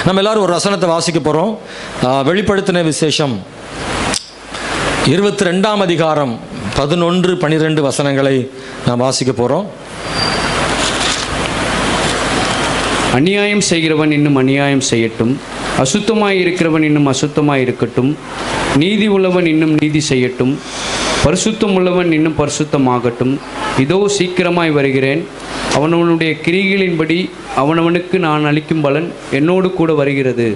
நம்ம எல்லாரும் ஒரு வசனத்தை வாசிக்க போகிறோம். வெளிப்படுத்தின விசேஷம் 22ஆம் அதிகாரம் 11, 12 வசனங்களை நாம் வாசிக்க போகிறோம். அநியாயம் செய்கிறவன் இன்னும் அநியாயம் செய்யட்டும், அசுத்தமாய் இருக்கிறவன் இன்னும் அசுத்தமாய் இருக்கட்டும், நீதி உள்ளவன் இன்னும் நீதி செய்யட்டும், பரிசுத்தம் உள்ளவன் இன்னும் பரிசுத்தமாகட்டும். இதோ சீக்கிரமாய் வருகிறேன், அவனவனுடைய கிரிகளின்படி அவனவனுக்கு நான் அளிக்கும் பலன் என்னோடு கூட வருகிறது.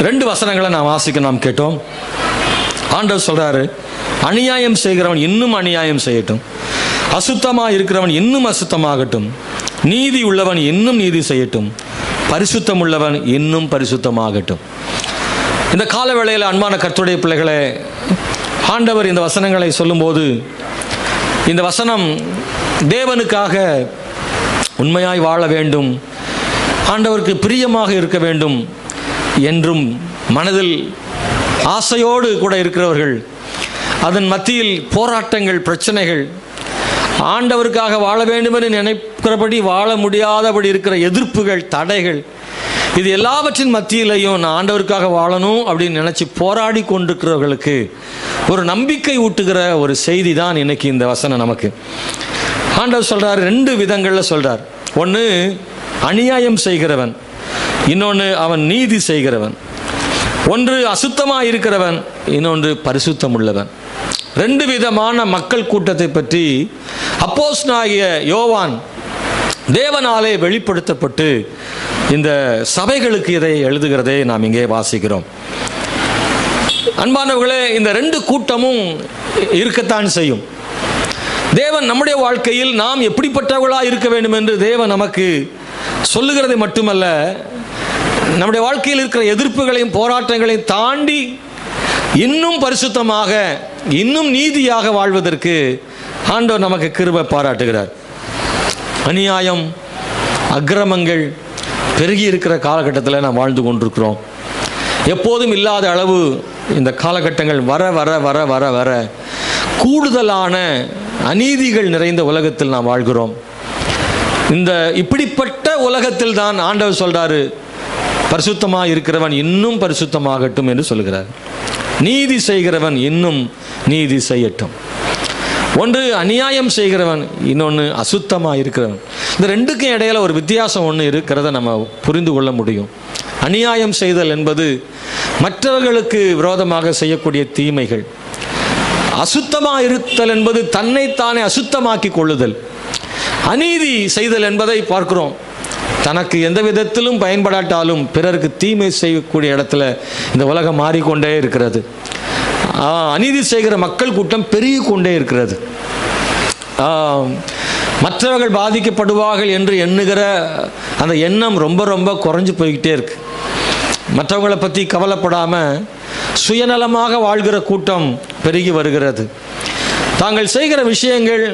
2 வசனங்களை நாம் கேட்டோம். ஆண்டவர் சொல்றாரு, அநியாயம் செய்கிறவன் இன்னும் அநியாயம் செய்யட்டும், அசுத்தமாக இருக்கிறவன் இன்னும் அசுத்தமாகட்டும், நீதி உள்ளவன் இன்னும் நீதி செய்யட்டும், பரிசுத்தம் உள்ளவன் இன்னும் பரிசுத்தமாகட்டும். இந்த கால வேளையில் அன்பான கர்த்தருடைய பிள்ளைகளே, ஆண்டவர் இந்த வசனங்களை சொல்லும்போது, இந்த வசனம் தேவனுக்காக உண்மையாய் வாழ வேண்டும், ஆண்டவருக்கு பிரியமாக இருக்க வேண்டும் என்றும் மனதில் ஆசையோடு கூட இருக்கிறவர்கள், அதன் மத்தியில் போராட்டங்கள், பிரச்சனைகள், ஆண்டவருக்காக வாழ வேண்டும் என்று நினைக்கிறபடி வாழ முடியாதபடி இருக்கிற எதிர்ப்புகள், தடைகள், இது எல்லாவற்றின் மத்தியிலையும் நான் ஆண்டவருக்காக வாழணும் அப்படின்னு நினச்சி போராடி கொண்டிருக்கிறவர்களுக்கு ஒரு நம்பிக்கை ஊட்டுகிற ஒரு செய்தி தான் இன்னைக்கு இந்த வசனம் நமக்கு. ஆண்டவர் சொல்கிறார், 2 விதங்களில் சொல்கிறார். ஒன்று அநியாயம் செய்கிறவன், இன்னொன்று அவன் நீதி செய்கிறவன். ஒன்று அசுத்தமாக இருக்கிறவன், இன்னொன்று பரிசுத்தம் உள்ளவன். 2 விதமான மக்கள் கூட்டத்தை பற்றி அப்போஸ்தலனாகிய யோவான் தேவனாலே வெளிப்படுத்தப்பட்டு இந்த சபைகளுக்கு இதை எழுதுகிறதை நாம் இங்கே வாசிக்கிறோம். அன்பானவர்களே, இந்த 2 கூட்டமும் இருக்கத்தான் செய்யும். தேவன் நம்முடைய வாழ்க்கையில் நாம் எப்படிப்பட்டவர்களாக இருக்க வேண்டும் என்று தேவன் நமக்கு சொல்லுகிறதை மட்டுமல்ல, நம்முடைய வாழ்க்கையில் இருக்கிற எதிர்ப்புகளையும் போராட்டங்களையும் தாண்டி இன்னும் பரிசுத்தமாக, இன்னும் நீதியாக வாழ்வதற்கு ஆண்டவர் நமக்கு கிருபை பாராட்டுகிறார். அநியாயம், அக்கிரமங்கள் பெருகி இருக்கிற காலகட்டத்தில் நாம் வாழ்ந்து கொண்டிருக்கிறோம். எப்போதும் இல்லாத அளவு இந்த காலகட்டங்கள் வர வர வர வர வர கூடுதலான அநீதிகள் நிறைந்த உலகத்தில் நாம் வாழ்கிறோம். இந்த இப்படிப்பட்ட உலகத்தில் தான் ஆண்டவர் சொல்றாரு, பரிசுத்தமாக இருக்கிறவன் இன்னும் பரிசுத்தமாகட்டும் என்று சொல்கிறார். நீதி செய்கிறவன் இன்னும் நீதி செய்யட்டும். ஒன்று அநியாயம் செய்கிறவன், இன்னொன்று அசுத்தமாக இருக்கிறவன். இந்த 2க்கும் இடையில ஒரு வித்தியாசம் ஒன்று இருக்கிறத நம்ம புரிந்து கொள்ள முடியும். அநியாயம் செய்தல் என்பது மற்றவர்களுக்கு விரோதமாக செய்யக்கூடிய தீமைகள். அசுத்தமாக இருத்தல் என்பது தன்னைத்தானே அசுத்தமாக்கி கொள்ளுதல். அநீதி செய்தல் என்பதை பார்க்கிறோம், தனக்கு எந்த விதத்திலும் பயன்படாட்டாலும் பிறருக்கு தீமை செய்யக்கூடிய இடத்துல இந்த உலகம் மாறிக்கொண்டே இருக்கிறது. அநீதி செய்கிற மக்கள் கூட்டம் பெருகி கொண்டே இருக்கிறது. மற்றவர்கள் பாதிக்கப்படுவார்கள் என்று எண்ணுகிற அந்த எண்ணம் ரொம்ப ரொம்ப குறைஞ்சு போய்கிட்டே இருக்கு. மற்றவங்களை பற்றி கவலைப்படாமல் சுயநலமாக வாழ்கிற கூட்டம் பெருகி வருகிறது. தாங்கள் செய்கிற விஷயங்கள்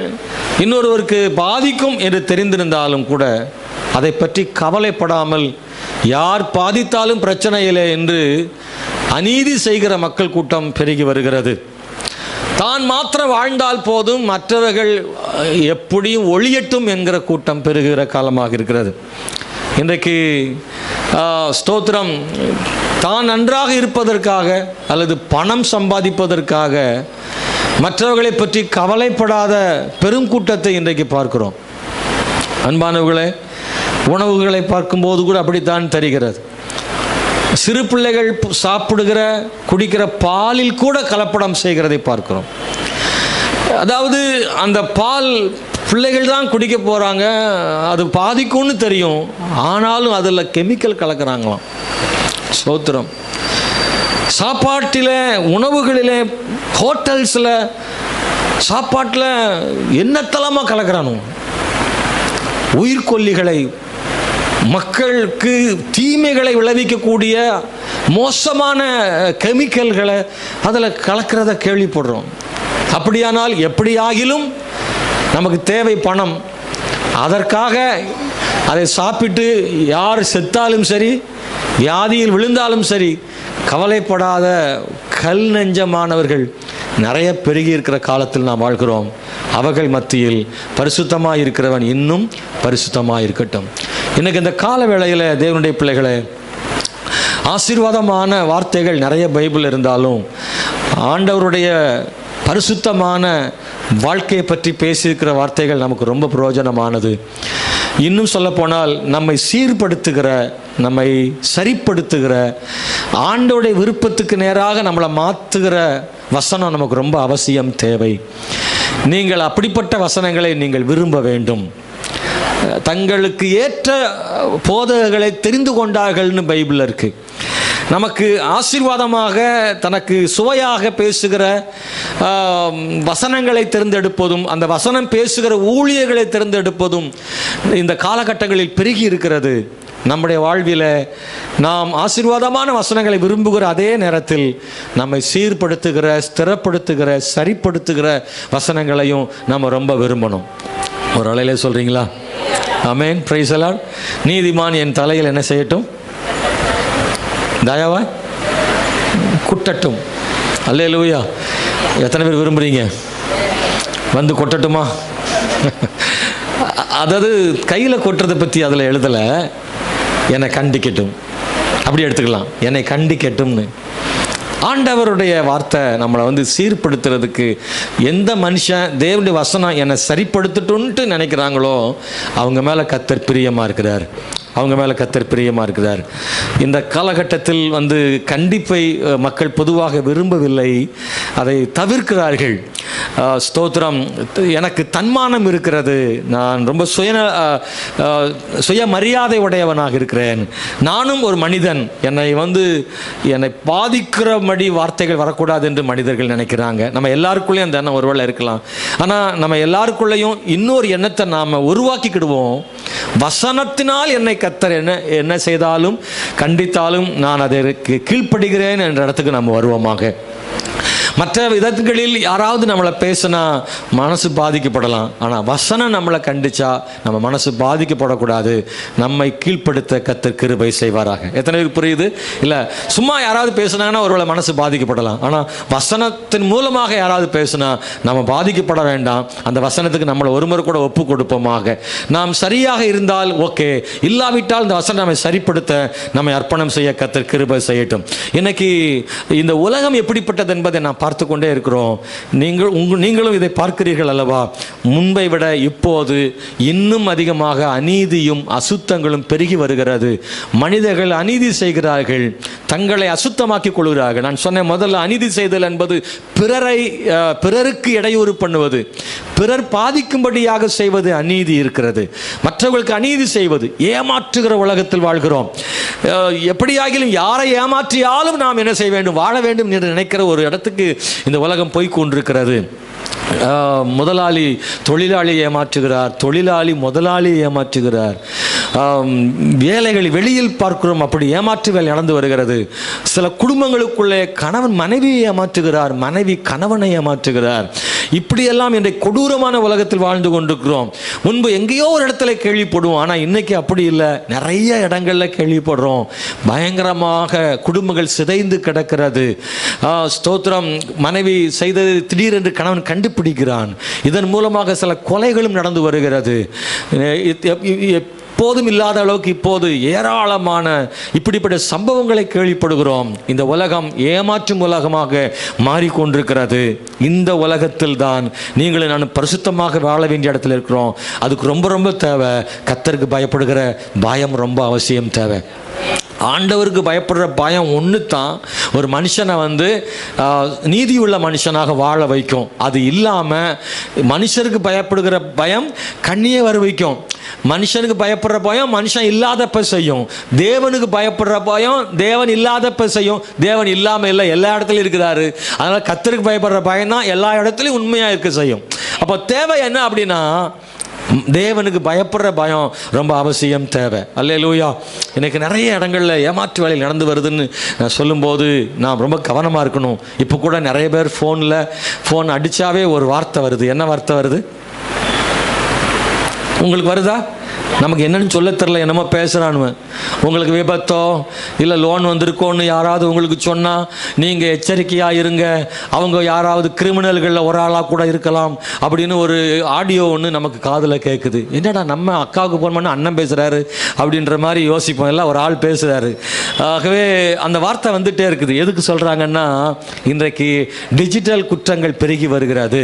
இன்னொருவருக்கு பாதிக்கும் என்று தெரிந்திருந்தாலும் கூட அதை பற்றி கவலைப்படாமல் யார் பாதித்தாலும் பிரச்சனை இல்லை என்று அநீதி செய்கிற மக்கள் கூட்டம் பெருகி வருகிறது. தான் மாத்திரம் வாழ்ந்தால் போதும், மற்றவர்கள் எப்படியும் ஒளியட்டும் என்கிற கூட்டம் பெருகிற காலமாக இருக்கிறது. இன்றைக்கு ஸ்தோத்திரம், தான் நன்றாக இருப்பதற்காக அல்லது பணம் சம்பாதிப்பதற்காக மற்றவர்களை பற்றி கவலைப்படாத பெரும் கூட்டத்தை இன்றைக்கு பார்க்கிறோம். அன்பானவர்களே, உணவுகளை பார்க்கும்போது கூட அப்படித்தான் தெரிகிறது. சிறு பிள்ளைகள் சாப்பிடுகிற, குடிக்கிற பாலில் கூட கலப்படம் செய்கிறதை பார்க்கிறோம். அதாவது அந்த பால் பிள்ளைகள் தான் குடிக்க போகிறாங்க, அது பாதிக்கும்னு தெரியும், ஆனாலும் அதில் கெமிக்கல் கலக்கிறாங்களாம். ஸ்தோத்திரம். சாப்பாட்டில், உணவுகளில், ஹோட்டல்ஸில், சாப்பாட்டில் என்னத்தலமாக கலக்கிறானோ, உயிர்கொல்லிகளை, மக்களுக்கு தீமைகளை விளைவிக்கக்கூடிய மோசமான கெமிக்கல்களை அதில் கலக்கிறத கேள்விப்படுறோம். அப்படியானால் எப்படியாகிலும் நமக்கு தேவை பணம், அதற்காக அதை சாப்பிட்டு யார் செத்தாலும் சரி, வியாதியில் விழுந்தாலும் சரி, கவலைப்படாத கல் நெஞ்சமானவர்கள் நிறைய பெருகி இருக்கிற காலத்தில் நாம் வாழ்கிறோம். அவர்கள் மத்தியில் பரிசுத்தமாக இருக்கிறவன் இன்னும் பரிசுத்தமாக இருக்கட்டும். இன்னைக்கு இந்த கால வேளையில் தேவனுடைய பிள்ளைகளே, ஆசீர்வாதமான வார்த்தைகள் நிறைய பைபிள் இருந்தாலும் ஆண்டவருடைய பரிசுத்தமான வாழ்க்கையை பற்றி பேசியிருக்கிற வார்த்தைகள் நமக்கு ரொம்ப பிரயோஜனமானது. இன்னும் சொல்லப்போனால் நம்மை சீர்படுத்துகிற, நம்மை சரிப்படுத்துகிற, ஆண்டவருடைய விருப்பத்துக்கு நேராக நம்மளை மாற்றுகிற வசனம் நமக்கு ரொம்ப அவசியம், தேவை. நீங்கள் அப்படிப்பட்ட வசனங்களை நீங்கள் விரும்ப வேண்டும். தங்களுக்கு ஏற்ற போதகங்களை தெரிந்து கொண்டார்கள்னு பைபிள் இருக்கு. நமக்கு ஆசீர்வாதமாக, தனக்கு சுவையாக பேசுகிற வசனங்களை தேர்ந்தெடுப்பதும், அந்த வசனம் பேசுகிற ஊழியர்களை தேர்ந்தெடுப்பதும் இந்த காலகட்டங்களில் பெருகி இருக்கிறது. நம்முடைய வாழ்வில் நாம் ஆசீர்வாதமான வசனங்களை விரும்புகிற அதே நேரத்தில் நம்மை சீர்படுத்துகிற, ஸ்திரப்படுத்துகிற, சரிப்படுத்துகிற வசனங்களையும் நம்ம ரொம்ப விரும்பணும். ஒரு அலையிலே சொல்கிறீங்களா? ஆமென், பிரைஸ் தி லார்ட். நீதிமான் என் தலையில் என்ன செய்யட்டும்? தயவாய் குட்டட்டும். அல்லேலூயா. எத்தனை பேர் விரும்புகிறீங்க? வந்து கொட்டட்டுமா? அதாவது கையில் கொட்டுறதை பற்றி அதில் எழுதலை, என்னை கண்டிக்கட்டும், அப்படி எடுத்துக்கலாம். என்னை கண்டிக்கட்டும்னு ஆண்டவருடைய வார்த்தை நம்மளை வந்து சீர்படுத்துறதுக்கு. எந்த மனுஷன் தேவனுடைய வசனம் என்னை சரிப்படுத்தட்டும்ன்ட்டு நினைக்கிறாங்களோ அவங்க மேலே கர்த்தர் பிரியமாக இருக்கிறார். அவங்க மேலே கர்த்தர் பிரியமாக இருக்கிறார். இந்த காலகட்டத்தில் வந்து கண்டிப்பை மக்கள் பொதுவாக விரும்பவில்லை, அதை தவிர்க்கிறார்கள். ஸ்தோத்திரம். எனக்கு தன்மானம் இருக்கிறது, நான் ரொம்ப சுயமரியாதை உடையவனாக இருக்கிறேன், நானும் ஒரு மனிதன், என்னை பாதிக்கிறபடி வார்த்தைகள் வரக்கூடாது என்று மனிதர்கள் நினைக்கிறாங்க. நம்ம எல்லாருக்குள்ளேயும் அந்த எண்ணம் ஒருவேளை இருக்கலாம். ஆனால் நம்ம எல்லாருக்குள்ளேயும் இன்னொரு எண்ணத்தை நாம் உருவாக்கிக்கிடுவோம். வசனத்தினால் என்னை கர்த்தர் என்ன செய்தாலும் கண்டித்தாலும் நான் அதற்கு கீழ்ப்படுகிறேன் என்ற இடத்துக்கு நம்ம வருவோமாக. மற்ற விதங்களில் யாராவது நம்மளை பேசினா மனசு பாதிக்கப்படலாம். ஆனால் வசனம் நம்மளை கண்டிச்சா நம்ம மனசு பாதிக்கப்படக்கூடாது. நம்மை கீழ்ப்படுத்த கர்த்தர் கிருபை செய்வாராக. எத்தனை பேருக்கு புரியுது? இல்லை, சும்மா யாராவது பேசுனாங்கன்னா ஒருவேளை மனசு பாதிக்கப்படலாம். ஆனால் வசனத்தின் மூலமாக யாராவது பேசுனா நம்ம பாதிக்கப்பட வேண்டாம். அந்த வசனத்துக்கு நம்மளை ஒருமுறை கூட ஒப்பு கொடுப்போமாக. நாம் சரியாக இருந்தால் ஓகே, இல்லாவிட்டால் இந்த வசனம் நம்மை சரிப்படுத்த நம்மை அர்ப்பணம் செய்ய கர்த்தர் கிருபை செய்யட்டும். இன்னைக்கு இந்த உலகம் எப்படிப்பட்டது என்பதை நாம் பார்த்து கொண்டே இருக்கிறோம். நீங்களும் இதை பார்க்கிறீர்கள் அல்லவா? முன்பை விட இப்போது இன்னும் அதிகமாக அநீதியும் அசுத்தங்களும் பெருகி வருகிறது. மனிதர்கள் அநீதி செய்கிறார்கள், தங்களை அசுத்தமாக்கிக் கொள்கிறார்கள். நான் சொன்ன முதல்ல அநீதி செய்தல் என்பது பிறருக்கு இடையூறு பண்ணுவது, பிறர் பாதிக்கும்படியாக செய்வது அநீதி இருக்கிறது. மற்றவர்களுக்கு அநீதி செய்வது, ஏமாற்றுகிற உலகத்தில் வாழ்கிறோம். எப்படியாகிலும் யாரை ஏமாற்றியாலும் நாம் என்ன செய்ய வேண்டும்? வாழ வேண்டும் என்று நினைக்கிற ஒரு இடத்துக்கு இந்த உலகம் போய் கொண்டிருக்கிறது. முதலாளி தொழிலாளி ஏமாற்றுகிறார், தொழிலாளி முதலாளி ஏமாற்றுகிறார். வேலைகள் வெளியில் பார்க்கிறோம், அப்படி ஏமாற்றுகள் நடந்து வருகிறது. சில குடும்பங்களுக்குள்ளே கணவன் மனைவியை ஏமாற்றுகிறார், மனைவி கணவனை ஏமாற்றுகிறார். இப்படியெல்லாம் இன்றைக்கு கொடூரமான உலகத்தில் வாழ்ந்து கொண்டிருக்கிறோம். முன்பு எங்கேயோ ஒரு இடத்துல கேள்விப்படுவோம், ஆனால் இன்னைக்கு அப்படி இல்லை, நிறைய இடங்களில் கேள்விப்படுறோம். பயங்கரமாக குடும்பங்கள் சிதைந்து கிடக்கிறது. ஸ்தோத்திரம். மனைவி செய்தது திடீரென்று கணவன் கண்டுபிடிக்கிறான். இதன் மூலமாக சில கொலைகளும் நடந்து வருகிறது. எப்போதும் இல்லாத அளவுக்கு இப்போது ஏராளமான இப்படிப்பட்ட சம்பவங்களை கேள்விப்படுகிறோம். இந்த உலகம் ஏமாற்றும் உலகமாக மாறிக்கொண்டிருக்கிறது. இந்த உலகத்தில் தான் நீங்களும் நான் பரிசுத்தமாக வாழ வேண்டிய இடத்துல இருக்கிறோம். அதுக்கு ரொம்ப ரொம்ப தேவை கர்த்தருக்கு பயப்படுகிற பயம், ரொம்ப அவசியம் தேவை. ஆண்டவருக்கு பயப்படுற பயம் ஒன்று தான் ஒரு மனுஷனை நீதியுள்ள மனுஷனாக வாழ வைக்கும். அது இல்லாமல் மனுஷருக்கு பயப்படுகிற பயம் கண்ணியே வர வைக்கும். மனுஷனுக்கு பயப்படுற பயம் மனுஷன் இல்லாதப்ப செய்யும். தேவனுக்கு பயப்படுற பயம் தேவன் இல்லாதப்ப செய்யும். தேவன் இல்லாமல் இல்லை, எல்லா இடத்துலையும் இருக்கிறாரு. அதனால் கர்த்தருக்கு பயப்படுற பயம் தான் எல்லா இடத்துலையும் உண்மையாக இருக்க செய்யும். அப்போ தேவை என்ன அப்படின்னா, தேவனுக்கு பயப்படுற பயம் ரொம்ப அவசியம், தேவை. அல்லேலூயா. எனக்கு நிறைய இடங்களில் ஏமாற்று வேலை நடந்து வருதுன்னு நான் சொல்லும்போது நான் ரொம்ப கவனமாக இருக்கணும். இப்போ கூட நிறைய பேர் ஃபோன் அடித்தாவே ஒரு வார்த்தை வருது. என்ன வார்த்தை வருது? உங்களுக்கு வருதா? நமக்கு என்னன்னு சொல்ல தெரில, என்னமோ பேசுகிறானுவன். உங்களுக்கு விபத்தோ இல்லை லோன் வந்திருக்கோன்னு யாராவது உங்களுக்கு சொன்னால் நீங்கள் எச்சரிக்கையாக இருங்க, அவங்க யாராவது கிரிமினல்களில் ஒரு ஆளாக கூட இருக்கலாம் அப்படின்னு ஒரு ஆடியோ ஒன்று நமக்கு காதில் கேட்குது. என்னடா நம்ம அக்காவுக்கு ஃபோன் பண்ண அண்ணன் பேசுகிறாரு அப்படின்ற மாதிரி யோசிப்போம், எல்லாம் ஒரு ஆள் பேசுகிறாரு. ஆகவே அந்த வார்த்தை வந்துகிட்டே இருக்குது. எதுக்கு சொல்கிறாங்கன்னா, இன்றைக்கு டிஜிட்டல் குற்றங்கள் பெருகி வருகிறது,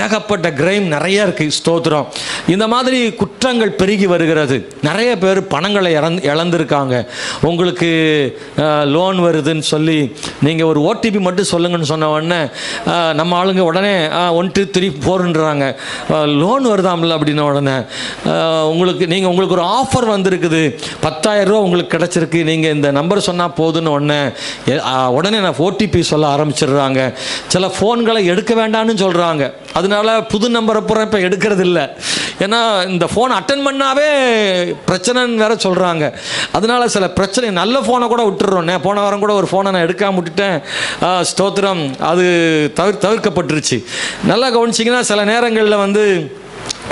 ஏகப்பட்ட கிரைம் நிறைய இருக்குது. ஸ்தோத்திரம். இந்த மாதிரி குற்றங்கள் பெருகி வருகிறது. நிறைய பேர் பணங்களை இழந்திருக்காங்க. உங்களுக்கு லோன் வருதுன்னு சொல்லி நீங்கள் ஒரு ஓடிபி மட்டும் சொல்லுங்கன்னு சொன்ன உடனே நம்ம ஆளுங்க உடனே 1 2 3 4ன்றாங்க. லோன் வருதாம்ல அப்படின்ன உடனே உங்களுக்கு ஒரு ஆஃபர் வந்திருக்குது, 10,000 ரூபா உங்களுக்கு கிடச்சிருக்கு, நீங்கள் இந்த நம்பர் சொன்னால் போதுன்னு உடனே நான் ஓடிபி சொல்ல ஆரம்பிச்சிடுறாங்க. சில ஃபோன்களை எடுக்க வேண்டாம்னு சொல்கிறாங்க. அதனால புது நம்பரை பூரா இப்போ எடுக்கிறது இல்லை. ஏன்னா இந்த ஃபோன் அட்டன் பண்ணாவே பிரச்சனைன்னு வேற சொல்கிறாங்க. அதனால சில பிரச்சனை, நல்ல ஃபோனை கூட விட்டுடுறோம். போன வாரம் கூட ஒரு ஃபோனை நான் எடுக்காம விட்டுட்டேன். ஸ்தோத்திரம், அது தவிர்க்கப்பட்டுருச்சு. நல்லா கவனிச்சிங்கன்னா சில நேரங்களில்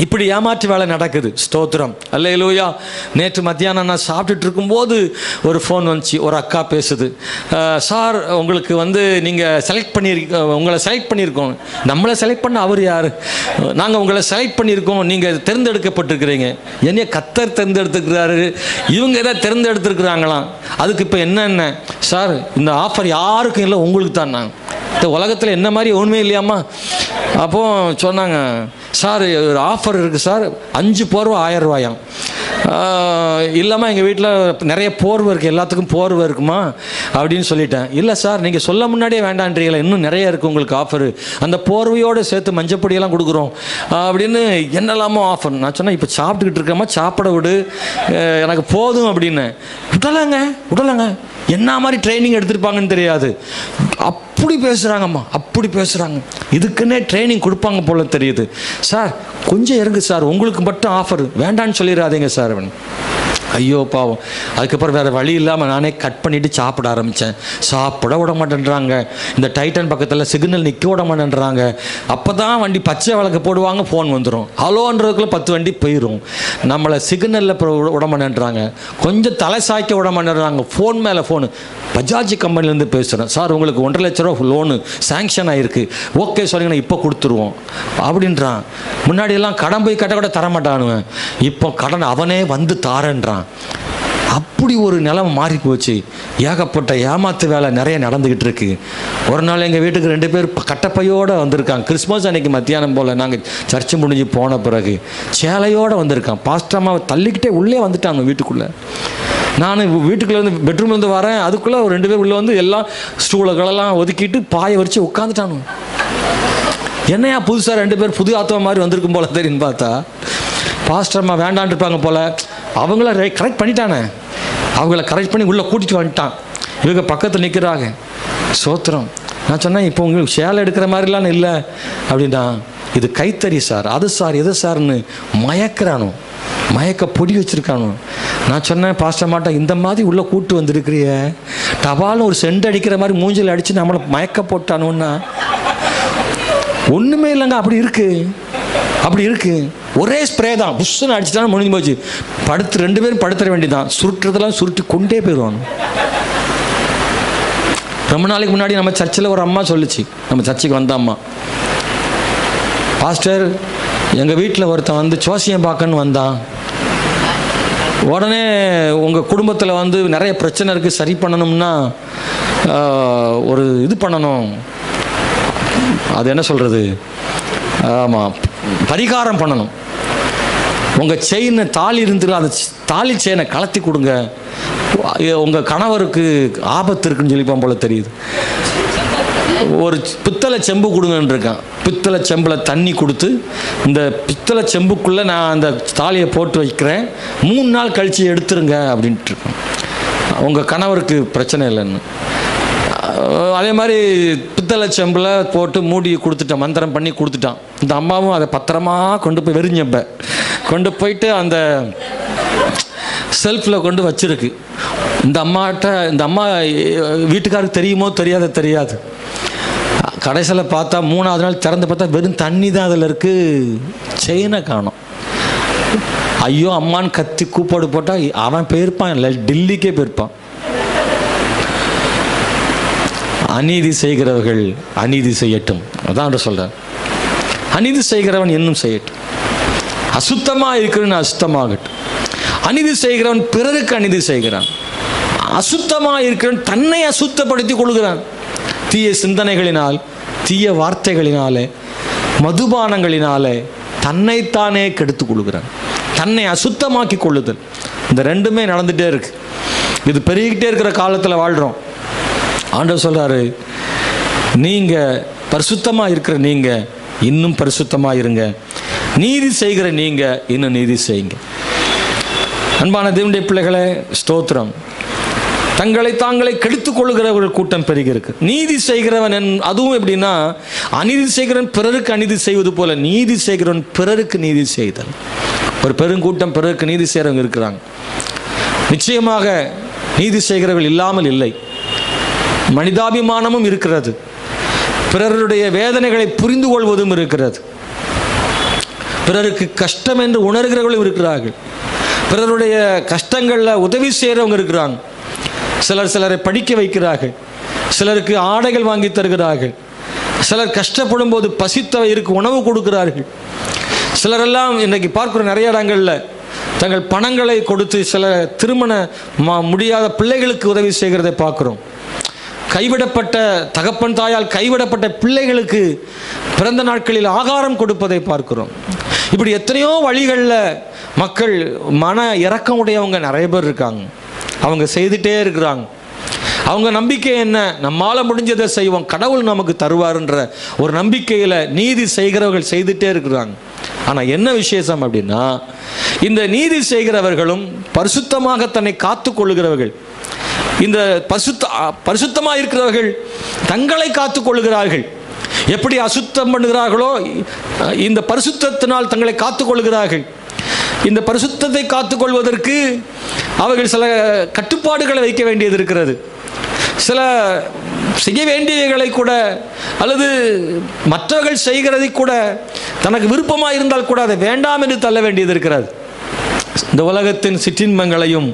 இப்படி ஏமாற்று வேலை நடக்குது. ஸ்தோத்திரம், அல்லேலூயா. நேற்று மத்தியானம் நான் சாப்பிட்டுட்டு இருக்கும்போது ஒரு ஃபோன் வந்துச்சு. ஒரு அக்கா பேசுது, சார் உங்களுக்கு நீங்கள் உங்களை செலக்ட் பண்ணியிருக்கோம். நம்மளை செலக்ட் பண்ண அவர் யார்? நாங்கள் உங்களை செலக்ட் பண்ணியிருக்கோம், நீங்கள் தேர்ந்தெடுக்கப்பட்டிருக்கிறீங்க. என்னைய கர்த்தர் தேர்ந்தெடுத்துக்கிறாரு, இவங்க எதாவது தேர்ந்தெடுத்துருக்குறாங்களாம். அதுக்கு இப்போ என்ன சார், இந்த ஆஃபர் யாருக்கும் இல்லை, உங்களுக்கு தான். நான் இந்த உலகத்தில் என்ன மாதிரி ஒன்றுமே இல்லையாம்மா. அப்போது சொன்னாங்க, சார் ஒரு ஆஃபர் இருக்குது சார், 5 போர்வை 1000 ரூபாயாம். இல்லாமல் எங்கள் வீட்டில் நிறைய போர்வை இருக்குது, எல்லாத்துக்கும் போர்வை இருக்குமா அப்படின்னு சொல்லிட்டேன். இல்லை சார், நீங்கள் சொல்ல முன்னாடியே வேண்டான்றீங்களா, இன்னும் நிறைய இருக்குது உங்களுக்கு ஆஃபரு, அந்த போர்வையோடு சேர்த்து மஞ்சப்பொடியெல்லாம் கொடுக்குறோம் அப்படின்னு என்னெல்லாமோ ஆஃபர். நான் சொன்னேன், இப்போ சாப்பிட்டுக்கிட்டு இருக்கேம்மா, சாப்பிட விடு, எனக்கு போதும் அப்படின்னு. விடலைங்க, என்ன மாதிரி ட்ரைனிங் எடுத்திருப்பாங்கன்னு தெரியாது, அப்படி பேசுகிறாங்கம்மா, அப்படி பேசுகிறாங்க. இதுக்குன்னே ட்ரைனிங் கொடுப்பாங்க போல தெரியுது. சார் கொஞ்சம் இறங்கு சார், உங்களுக்கு மட்டும் ஆஃபர், வேண்டான்னு சொல்லிடாதீங்க சார். ஐயோ பாவம். அதுக்கப்புறம் வேறு வழி இல்லாமல் நானே கட் பண்ணிவிட்டு சாப்பிட ஆரம்பித்தேன். சாப்பிட விட மாட்டேன்றாங்க, இந்த டைட்டன் பக்கத்தில் சிக்னல் நிற்க விட மாட்டேன்றாங்க. அப்போ தான் வண்டி பச்சை விளக்கு போடுவாங்க, ஃபோன் வந்துடும், ஹலோன்றதுக்குள்ளே 10 வண்டி போயிடும். நம்மளை சிக்னலில் விட மாட்டேன்றாங்க, கொஞ்சம் தலை சாய்க்க விட மாட்டேன்றாங்க. ஃபோன் மேலே ஃபோனு. பஜாஜ் கம்பெனிலேருந்து பேசுகிறேன், சார் உங்களுக்கு 1.5 லட்ச ரூபா லோனு சேங்ஷன் ஆகிருக்கு, ஓகே சொல்லிங்கன்னா இப்போ கொடுத்துருவோம் அப்படின்றான். முன்னாடியெல்லாம் கடன் போய் கட்ட கூட தரமாட்டானுவேன், இப்போ கடன் அவனே வந்து தாரன்றான். அப்படி ஒரு நிலைமை மாறி போச்சு. ஏகப்பட்ட ஏமாத்து வேலை நிறைய நடந்துக்கிட்டு இருக்கு. ஒரு நாள் எங்கள் வீட்டுக்கு 2 பேர் கட்டப்பையோடு வந்திருக்காங்க. கிறிஸ்மஸ் அன்னைக்கு மத்தியானம் போல் நாங்கள் சர்ச்சு முடிஞ்சு போன பிறகு சேலையோடு வந்திருக்கான். பாஸ்டம்மாவை தள்ளிக்கிட்டே உள்ளே வந்துட்டாங்க வீட்டுக்குள்ளே. நான் வீட்டுக்குள்ளே பெட்ரூம்லேருந்து வரேன், அதுக்குள்ளே ஒரு 2 பேர் உள்ளே வந்து எல்லாம் ஸ்டூலுகளெல்லாம் ஒதுக்கிட்டு பாயை வரிச்சு உட்காந்துட்டானு. என்னையா புதுசாக 2 பேர் புது ஆத்மா மாதிரி வந்திருக்கும் போல தெரியுன்னு பார்த்தா பாஸ்டர்மா வேண்டான் இருப்பாங்க போல். அவங்கள கரெக்ட் பண்ணிட்டானே, அவங்கள கரெக்ட் பண்ணி உள்ளே கூட்டிகிட்டு வந்துட்டான். இவங்க பக்கத்தில் நிற்கிறாங்க. சோத்திரம். நான் சொன்னேன், இப்போ உங்களுக்கு சேலை எடுக்கிற மாதிரிலாம் இல்லை அப்படின்னா, இது கைத்தறி சார், அது சார், எது சார்னு மயக்கிறானோ, மயக்க பொடி வச்சுருக்கானோ. நான் சொன்னேன் பாஸ்டர் மாட்டா, இந்த மாதிரி உள்ளே கூட்டு வந்துருக்கிறிய, டபால்னு ஒரு சென்ட் அடிக்கிற மாதிரி மூஞ்சில் அடித்து நம்மளை மயக்க போட்டானோன்னா ஒன்றுமே இல்லைங்க. அப்படி இருக்கு ஒரே ஸ்ப்ரே தான், புஷ்ஷுன்னு அடிச்சுட்டாலும் முடிஞ்சு போச்சு. 2 பேரும் படுத்துற வேண்டியதான். சுருட்டுறதெல்லாம் சுருட்டி கொண்டே போயிடுவாங்க. ரொம்ப நாளைக்கு முன்னாடி நம்ம சர்ச்சில் ஒரு அம்மா சொல்லிச்சு, நம்ம சர்ச்சுக்கு வந்த அம்மா, பாஸ்டர் எங்கள் வீட்டில் ஒருத்தன் வந்து ஜோசியம் பார்க்கன்னு வந்தான், உடனே உங்கள் குடும்பத்தில் நிறைய பிரச்சனை இருக்குது, சரி பண்ணணும்னா ஒரு இது பண்ணணும், அது என்ன சொல்கிறது, ஆமாம் பரிகாரம் பண்ணணும். உங்கள் செயினை தாலி இருந்துடும், அந்த தாலி செயினை கலத்தி கொடுங்க, உங்கள் கணவருக்கு ஆபத்து இருக்குன்னு சொல்லிப்பான் போல தெரியுது. ஒரு பித்தளை செம்பு கொடுங்கன்னு இருக்கான். பித்தளை செம்பில் தண்ணி கொடுத்து, இந்த பித்தளை செம்புக்குள்ளே நான் அந்த தாலியை போட்டு வைக்கிறேன், 3 நாள் கழித்து எடுத்துருங்க அப்படின்ட்டு இருக்கேன். உங்கள் கணவருக்கு பிரச்சனை இல்லைன்னு. அதே மாதிரி பித்தளை செம்பில் போட்டு மூடி கொடுத்துட்டான், மந்திரம் பண்ணி கொடுத்துட்டான். இந்த அம்மாவும் அதை பத்திரமா கொண்டு போய் வெறிஞ்சப்ப கொண்டு போயிட்டு அந்த செல்ஃபில் கொண்டு வச்சிருக்கு. இந்த அம்மா வீட்டுக்காருக்கு தெரியுமோ தெரியாது. கடைசியில் பார்த்தா 3ஆவது நாள் திறந்து பார்த்தா வெறும் தண்ணி தான் அதில் இருக்குது, செயினை காணோம். ஐயோ அம்மான்னு கத்தி கூப்பாடு போட்டால் அவன் போயிருப்பான், இல்லை டெல்லிக்கே போயிருப்பான். அநீதி செய்கிறவர்கள் அநீதி செய்யட்டும், அதான் சொல்கிறார். அநீதி செய்கிறவன் இன்னும் செய்யட்டும், அசுத்தமாக இருக்கிறவன் அசுத்தமாகட்டும். அநீதி செய்கிறவன் பிறருக்கு அநீதி செய்கிறான், அசுத்தமாக இருக்கிறவன் தன்னை அசுத்தப்படுத்தி கொள்கிறான். தீய சிந்தனைகளினால், தீய வார்த்தைகளினாலே, மதுபானங்களினாலே தன்னைத்தானே கெடுத்து கொள்கிறான். தன்னை அசுத்தமாக்கி கொள்ளுதல், இந்த ரெண்டுமே நடந்துகிட்டே இருக்கு. இது பெருகிக்கிட்டே இருக்கிற காலத்தில் வாழ்கிறோம். ஆண்டவர் சொல்கிறாரு, நீங்கள் பரிசுத்தமாக இருக்கிற நீங்கள் இன்னும் பரிசுத்தமாக இருங்க, நீதி செய்கிற நீங்கள் இன்னும் நீதி செய்யுங்க. அன்பான தேவனுடைய பிள்ளைகளே, ஸ்தோத்திரம். தங்களை தாங்களை கெடுத்துக் கொள்ளுகிறவர்கள் கூட்டம் பெருகி இருக்கு. நீதி செய்கிறவன் அதுவும் எப்படின்னா, அநீதி செய்கிறவன் பிறருக்கு அநீதி செய்வது போல நீதி செய்கிறவன் பிறருக்கு நீதி செய்தல். ஒரு பெருங்கூட்டம் பிறருக்கு நீதி செய்கிறவங்க இருக்கிறாங்க. நிச்சயமாக நீதி செய்கிறவர்கள் இல்லாமல் இல்லை. மனிதாபிமானமும் இருக்கிறது, பிறருடைய வேதனைகளை புரிந்து கொள்வதும் இருக்கிறது, பிறருக்கு கஷ்டம் என்று உணர்கிறவர்களும் இருக்கிறார்கள், பிறருடைய கஷ்டங்களில் உதவி செய்கிறவங்க இருக்கிறாங்க. சிலரை படிக்க வைக்கிறார்கள், சிலருக்கு ஆடைகள் வாங்கி தருகிறார்கள், சிலர் கஷ்டப்படும் போது பசித்தவருக்கு உணவு கொடுக்கிறார்கள். சிலரெல்லாம் இன்றைக்கி பார்க்குற நிறைய இடங்களில் தங்கள் பணங்களை கொடுத்து சில திருமண முடியாத பிள்ளைகளுக்கு உதவி செய்கிறதை பார்க்குறோம். கைவிடப்பட்ட தகப்பன் தாயால் கைவிடப்பட்ட பிள்ளைகளுக்கு பிறந்த நாட்களில் ஆகாரம் கொடுப்பதை பார்க்கிறோம். இப்படி எத்தனையோ வழிகளில் மக்கள் மன இரக்கம் உடையவங்க நிறைய பேர் இருக்காங்க. அவங்க செய்துட்டே இருக்கிறாங்க. அவங்க நம்பிக்கை என்ன? நம்மால் முடிஞ்சதை செய்வோம், கடவுள் நமக்கு தருவார்ன்ற ஒரு நம்பிக்கையில் நீதி செய்கிறவர்கள் செய்துட்டே இருக்கிறாங்க. ஆனால் என்ன விசேஷம் அப்படின்னா, இந்த நீதி செய்கிறவர்களும் பரிசுத்தமாக தன்னை காத்து கொள்ளுகிறவர்கள், இந்த பரிசுத்தமாக இருக்கிறவர்கள் தங்களை காத்து கொள்ளுகிறார்கள். எப்படி அசுத்தம் பண்ணுகிறார்களோ இந்த பரிசுத்தத்தினால் தங்களை காத்து கொள்ளுகிறார்கள். இந்த பரிசுத்தத்தை காத்துக்கொள்வதற்கு அவர்கள் சில கட்டுப்பாடுகளை வைக்க வேண்டியது இருக்கிறது. சில செய்ய வேண்டியவைகளை கூட, அல்லது மற்றவர்கள் செய்கிறதை கூட தனக்கு விருப்பமாக இருந்தால் கூட அதை வேண்டாம் என்று தள்ள வேண்டியது இருக்கிறது. இந்த உலகத்தின் சிற்றின்பங்களையும்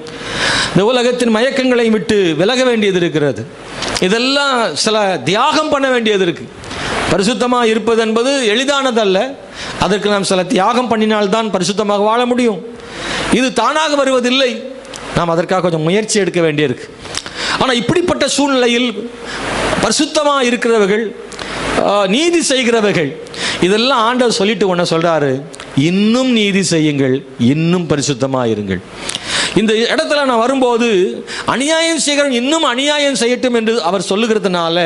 இந்த உலகத்தின் மயக்கங்களையும் விட்டு விலக வேண்டியது இருக்கிறது. இதெல்லாம் சில தியாகம் பண்ண வேண்டியது இருக்குது. பரிசுத்தமாக இருப்பது என்பது எளிதானதல்ல. அதற்கு நாம் சில தியாகம் பண்ணினால்தான் பரிசுத்தமாக வாழ முடியும். இது தானாக வருவதில்லை, நாம் அதற்காக கொஞ்சம் முயற்சி எடுக்க வேண்டியிருக்கு. ஆனால் இப்படிப்பட்ட சூழ்நிலையில் பரிசுத்தமாக இருக்கிறவர்கள், நீதி செய்கிறவர்கள், இதெல்லாம் ஆண்டவர் சொல்லிட்டு ஒன்று சொல்கிறாரு, இன்னும் நீதி செய்யுங்கள், இன்னும் பரிசுத்தமாக இருங்கள். இந்த இடத்துல நான் வரும்போது அநியாயம் செய்கிறவன் இன்னும் அநியாயம் செய்யட்டும் என்று அவர் சொல்லுகிறதுனால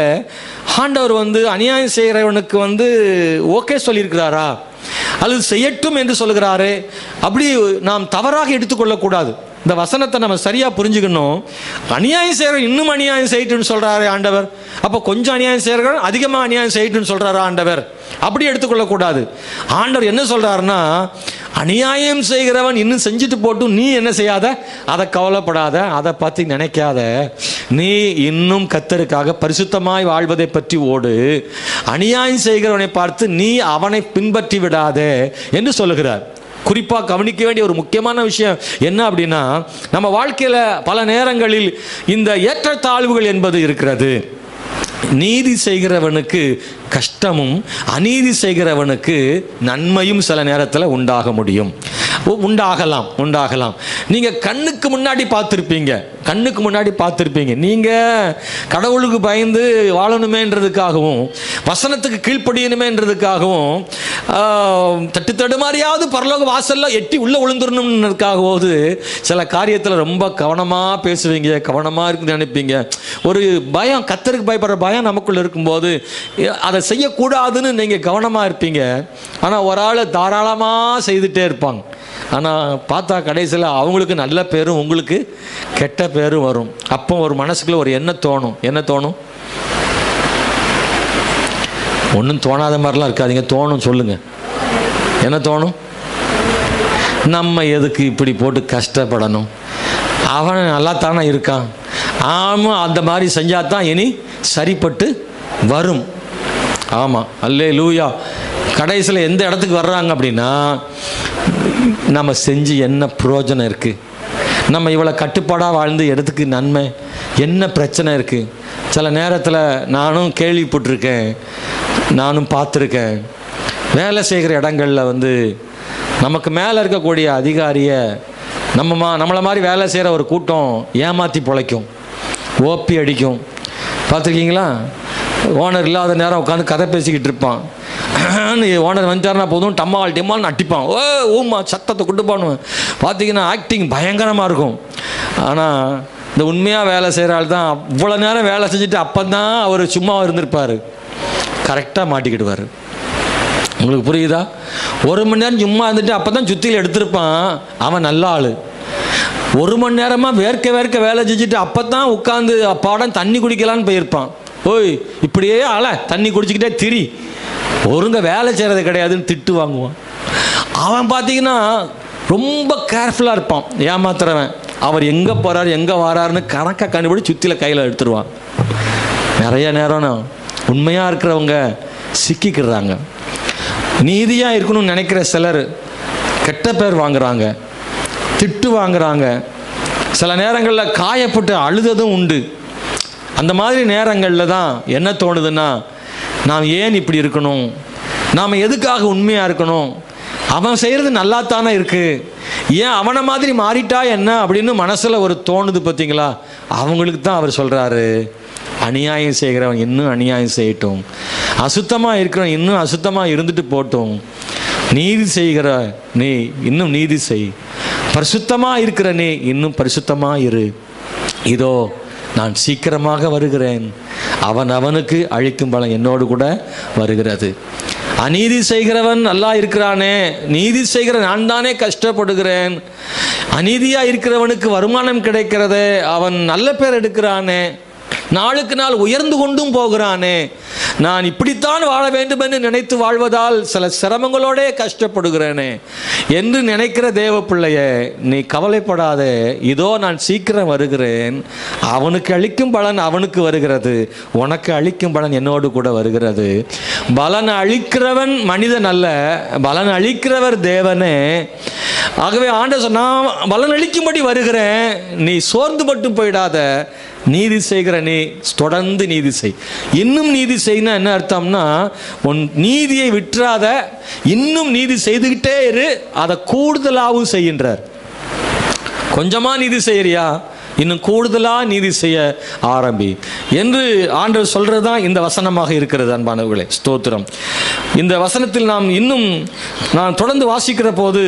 ஆண்டவர் அநியாயம் செய்கிறவனுக்கு ஓகே சொல்லியிருக்கிறாரா அல்லது செய்யட்டும் என்று சொல்லுகிறாரே, அப்படி நாம் தவறாக எடுத்துக்கொள்ளக்கூடாது. இந்த வசனத்தை நம்ம சரியாக புரிஞ்சுக்கணும். அநியாயம் செய்கிறவன் இன்னும் அநியாயம் செய்யட்டும்னு சொல்கிறாரே ஆண்டவர், அப்போ கொஞ்சம் அநியாயம் செய்கிறவன் அதிகமாக அநியாயம் செய்யட்டும்னு சொல்கிறாரா ஆண்டவர்? அப்படி எடுத்துக்கொள்ளக்கூடாது. ஆண்டவர் என்ன சொல்கிறாருன்னா, அநியாயம் செய்கிறவன் இன்னும் செஞ்சுட்டு போட்டும், நீ என்ன செய்யாத, அதை கவலைப்படாத, அதை பற்றி நினைக்காத, நீ இன்னும் கர்த்தருக்காக பரிசுத்தமாய் வாழ்வதை பற்றி ஓடு, அநியாயம் செய்கிறவனை பார்த்து நீ அவனை பின்பற்றி விடாதே என்று சொல்லுகிறார். குறிப்பாக கவனிக்க வேண்டிய ஒரு முக்கியமான விஷயம் என்ன அப்படின்னா, நம்ம வாழ்க்கையில் பல நேரங்களில் இந்த ஏற்றத்தாழ்வுகள் என்பது இருக்கிறது. நீதி செய்கிறவனுக்கு கஷ்டமும் அநீதி செய்கிறவனுக்கு நன்மையும் சில நேரத்தில் உண்டாகலாம். நீங்கள் கண்ணுக்கு முன்னாடி பார்த்துருப்பீங்க. நீங்கள் கடவுளுக்கு பயந்து வாழணுமேன்றதுக்காகவும் வசனத்துக்கு கீழ்ப்படியணுமேன்றதுக்காகவும் தட்டுத்தடுமாறியாவது பரலோக வாசலில் எட்டி உள்ளே விழுந்துடணும்ன்றதுக்காகவாவது சில காரியத்தில் ரொம்ப கவனமாக பேசுவீங்க, கவனமாக இருக்குன்னு நினைப்பீங்க. ஒரு பயம், கர்த்தருக்கு பயப்படுற பயம் நமக்குள்ளே இருக்கும்போது அதை செய்யக்கூடாதுன்னு நீங்கள் கவனமாக இருப்பீங்க. ஆனால் ஒரு ஆள் தாராளமாக செய்துட்டே இருப்பாங்க. ஆனால் பார்த்தா கடைசியில் அவங்களுக்கு நல்ல பேரும் உங்களுக்கு கெட்ட பேரும் வரும். அப்போ ஒரு மனசுக்குள்ள ஒரு என்ன தோணும்? ஒன்றும் தோணாத மாதிரிலாம் இருக்காதீங்க, தோணும். சொல்லுங்கள், என்ன தோணும்? நம்ம எதுக்கு இப்படி போட்டு கஷ்டப்படணும், அவன் நல்லா தானே இருக்கான், ஆமாம் அந்த மாதிரி செஞ்சால் தான் இனி சரிப்பட்டு வரும். ஆமாம், அல்லேலூயா. கடைசியில் எந்த இடத்துக்கு வர்றாங்க அப்படின்னா, நம்ம செஞ்சு என்ன பிரயோஜனம் இருக்குது? நம்ம இவ்வளோ கட்டுப்பாடாக வாழ்ந்து இடத்துக்கு நன்மை என்ன பிரச்சனை இருக்குது? சில நேரத்தில் நானும் கேள்விப்பட்டிருக்கேன், நானும் பார்த்துருக்கேன். வேலை செய்கிற இடங்களில் நமக்கு மேலே இருக்கக்கூடிய அதிகாரியை நம்மளை மாதிரி வேலை செய்கிற ஒரு கூட்டம் ஏமாற்றி பிழைக்கும், ஓப்பி அடிக்கும். பார்த்துருக்கீங்களா? ஓனர் இல்லாத நேரம் உட்காந்து கதை பேசிக்கிட்டு இருப்பான். ஓனர் வந்துட்டார்னா போதும் டம்மால் அட்டிப்பான். ஊமா சத்தத்தை கொண்டு போனுவேன். பார்த்தீங்கன்னா ஆக்டிங் பயங்கரமாக இருக்கும். ஆனால் இந்த உண்மையாக வேலை செய்கிற ஆள் தான் இவ்வளோ நேரம் வேலை செஞ்சுட்டு அப்போ தான் அவர் சும்மா இருந்திருப்பார், கரெக்டாக மாட்டிக்கிடுவார். உங்களுக்கு புரியுதா? 1 மணி நேரம் சும்மா இருந்துட்டு அப்போ தான் சுத்தியில் எடுத்திருப்பான், அவன் நல்ல ஆள். 1 மணி நேரமாக வேர்க்க வேலை செஞ்சுட்டு அப்போ தான் உட்காந்து அப்பாடம் தண்ணி குடிக்கலான்னு போயிருப்பான். ஓய் இப்படியே தண்ணி குடிச்சிக்கிட்டே திரி, ஒருங்க வேலை செய்கிறது கிடையாதுன்னு திட்டு வாங்குவான். அவன் பார்த்தீங்கன்னா ரொம்ப கேர்ஃபுல்லாக இருப்பான் ஏமாத்துறவன். அவர் எங்கே போகிறார் எங்கே வராருன்னு கணக்காக கண்டுபிடி சுற்றியில் கையில் எடுத்துருவான். நிறைய நேரம் உண்மையாக இருக்கிறவங்க சிக்கிக்கிறாங்க. நீதியாக இருக்கணும்னு நினைக்கிற சிலர் கெட்ட பேர் வாங்குறாங்க, திட்டு வாங்குறாங்க. சில நேரங்களில் காயப்பட்டு அழுததும் உண்டு. அந்த மாதிரி நேரங்களில் தான் என்ன தோணுதுன்னா, நாம் ஏன் இப்படி இருக்கணும், நாம் எதுக்காக உண்மையாக இருக்கணும், அவன் செய்கிறது நல்லா தானே இருக்குது, ஏன் அவனை மாதிரி மாறிட்டா என்ன அப்படின்னு மனசில் ஒரு தோணுது. பார்த்தீங்களா? அவங்களுக்கு தான் அவர் சொல்கிறாரு, அநியாயம் செய்கிறவன் இன்னும் அநியாயம் செய்யட்டும், அசுத்தமாக இருக்கிறவன் இன்னும் அசுத்தமாக இருந்துட்டு போட்டும், நீதி செய்கிற நீ இன்னும் நீதி செய், பரிசுத்தமாக இருக்கிற நீ இன்னும் பரிசுத்தமாக இரு, இதோ நான் சீக்கிரமாக வருகிறேன், அவனுக்கு அழிக்கும் பலன் என்னோடு கூட வருகிறது. அநீதி செய்கிறவன் நல்லா இருக்கிறானே, நீதி செய்கிற நான் தானே கஷ்டப்படுகிறேன், அநீதியாக இருக்கிறவனுக்கு வருமானம் கிடைக்கிறதே, அவன் நல்ல பேர் எடுக்கிறானே, நாளுக்கு நாள் உயர்ந்து கொண்டும் போகிறானே, நான் இப்படித்தான் வாழ வேண்டும் என்று நினைத்து வாழ்வதால் சில சிரமங்களோடே கஷ்டப்படுகிறேனே என்று நினைக்கிற தேவ பிள்ளையே, நீ கவலைப்படாதே, இதோ நான் சீக்கிரம் வருகிறேன், அவனுக்கு அளிக்கும் பலன் அவனுக்கு வருகிறது, உனக்கு அளிக்கும் பலன் என்னோடு கூட வருகிறது. பலன் அளிக்கிறவன் மனிதன் அல்ல, பலன் அளிக்கிறவர் தேவனே. ஆகவே ஆண்டவர் சொன்னா, பலன் அளிக்கும்படி வருகிறேன், நீ சோர்ந்து மட்டும் போயிடாத, நீதி செய்கிற நீ தொடர்ந்து நீதி செய். இன்னும் நீதி செய்யனா என்ன அர்த்தம்னா, உன் நீதியை விட்டுறாத, இன்னும் நீதி செய்துக்கிட்டே இரு, அதை கூடுதலாகவும் செய்கின்றார். கொஞ்சமாக நீதி செய்யறியா, இன்னும் கூடுதலாக நீதி செய்ய ஆரம்பி என்று ஆண்டவர் சொல்கிறது தான் இந்த வசனமாக இருக்கிறது. அன்பானவர்களே, ஸ்தோத்திரம். இந்த வசனத்தில் நான் தொடர்ந்து வாசிக்கிற போது,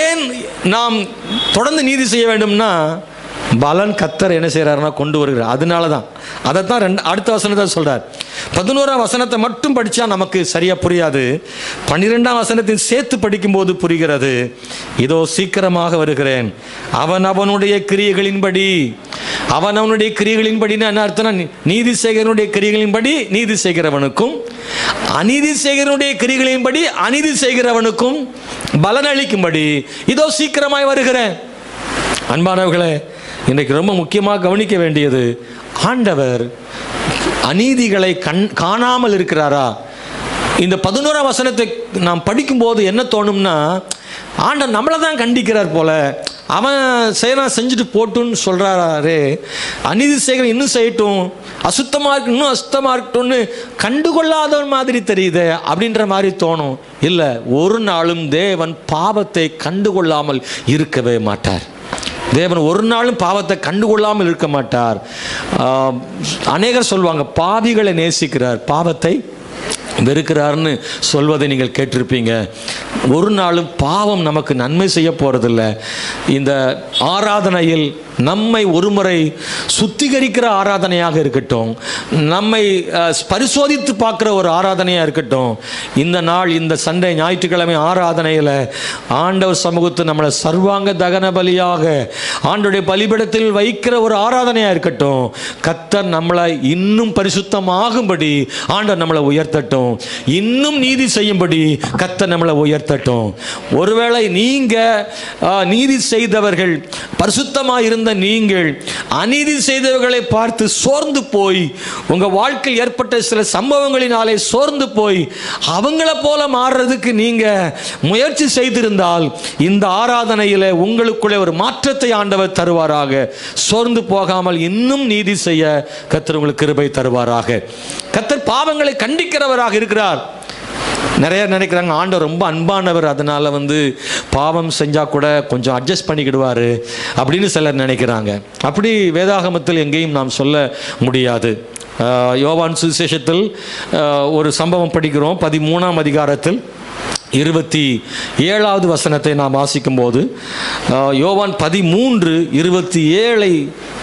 ஏன் நாம் தொடர்ந்து நீதி செய்ய வேண்டும்னா, பலன் கர்த்தர் என்ன செய்கிறாருன்னா கொண்டு வருகிறார். அதனால தான் அதைத்தான் அடுத்த வசனத்தை சொல்கிறார். 11ஆம் வசனத்தை மட்டும் படித்தா நமக்கு சரியாக புரியாது, 12ஆம் வசனத்தில் சேர்த்து படிக்கும்போது புரிகிறது. இதோ சீக்கிரமாக வருகிறேன், அவனுடைய கிரியைகளின்படி, அவனுடைய கிரியைகளின்படின்னு என்ன அர்த்தம்னா, நீதி செய்கிறவனுடைய கிரியைகளின்படி நீதி செய்கிறவனுக்கும், அநீதி செய்கிறவனுடைய கிரியைகளின்படி அநீதி செய்கிறவனுக்கும் பலன் அளிக்கும்படி இதோ சீக்கிரமாய் வருகிறேன். அன்பானவர்களே, இன்றைக்கு ரொம்ப முக்கியமாக கவனிக்க வேண்டியது, ஆண்டவர் அநீதிகளை காணாமல் இருக்கிறாரா? இந்த 11ஆம் வசனத்தை நாம் படிக்கும்போது என்ன தோணும்னா, ஆண்டவர் நம்மளை தான் கண்டிக்கிறார் போல, அவன் செஞ்சுட்டு போட்டுன்னு சொல்கிறாரே, அநீதி செய்கிற இன்னும் செய்யட்டும், அசுத்தமாக இருக்கு இன்னும் அசுத்தமாக இருக்கட்டும்னு கண்டுகொள்ளாதவன் மாதிரி தெரியுது அப்படின்ற மாதிரி தோணும். இல்லை, ஒரு நாளும் தேவன் பாவத்தை கண்டுகொள்ளாமல் இருக்கவே மாட்டார். தேவன் ஒரு நாளும் பாவத்தை கண்டுகொள்ளாமல் இருக்க மாட்டார். அநேகர் சொல்லுவாங்க, பாவிகளை நேசிக்கிறார், பாவத்தை வெறுக்கிறார்னு சொல்வதை நீங்கள் கேட்டிருப்பீங்க. ஒரு நாளும் பாவம் நமக்கு நன்மை செய்ய போகிறதில்ல. இந்த ஆராதனையில் நம்மை ஒருமுறை சுத்திகரிக்கிற ஆராதனையாக இருக்கட்டும், நம்மை பரிசோதித்து பார்க்குற ஒரு ஆராதனையாக இருக்கட்டும், இந்த நாள் இந்த சண்டே ஞாயிற்றுக்கிழமை ஆராதனையில் ஆண்டவர் சமூகத்தை நம்மளை சர்வாங்க தகன பலியாக ஆண்டவருடைய பலிபீடத்தில் வைக்கிற ஒரு ஆராதனையாக இருக்கட்டும். கர்த்தர் நம்மளை இன்னும் பரிசுத்தமாகும்படி ஆண்டவர் நம்மளை உயர்த்தட்டும், இன்னும் நீதி செய்யும்படி கர்த்தர் நம்மளை உயர்த்தட்டும். ஒருவேளை நீங்கள் நீதி செய்தவர்கள், பரிசுத்தமாக இருந்த நீங்கள் அநீதி செய்தவர்களை பார்த்து சோர்ந்து போய், உங்கள் வாழ்க்கையில் ஏற்பட்ட சில சம்பவங்களினாலே சோர்ந்து போய் அவங்கள போல மாறுறதுக்கு நீங்கள் முயற்சி செய்திருந்தால் இந்த ஆராதனையில் உங்களுக்குள்ளே ஒரு மாற்றத்தை ஆண்டவர் தருவாராக. சோர்ந்து போகாமல் இன்னும் நீதி செய்ய கர்த்தர் உங்களுக்கு கிருபை தருவாராக. கர்த்தர் பாவங்களை கண்டிக்கிறவராக இருக்கிறார். நிறைய நினைக்கிறாங்க ஆண்டவர் ரொம்ப அன்பானவர், அதனால் பாவம் செஞ்சால் கூட கொஞ்சம் அட்ஜஸ்ட் பண்ணிக்கிடுவார் அப்படின்னு சிலர் நினைக்கிறாங்க. அப்படி வேதாகமத்தில் எங்கேயும் நாம் சொல்ல முடியாது. யோவான் சுவிசேஷத்தில் ஒரு சம்பவம் படிக்கிறோம். 13ஆம் அதிகாரத்தில் 27வது வசனத்தை நாம் வாசிக்கும் போது, யோவான் 13:27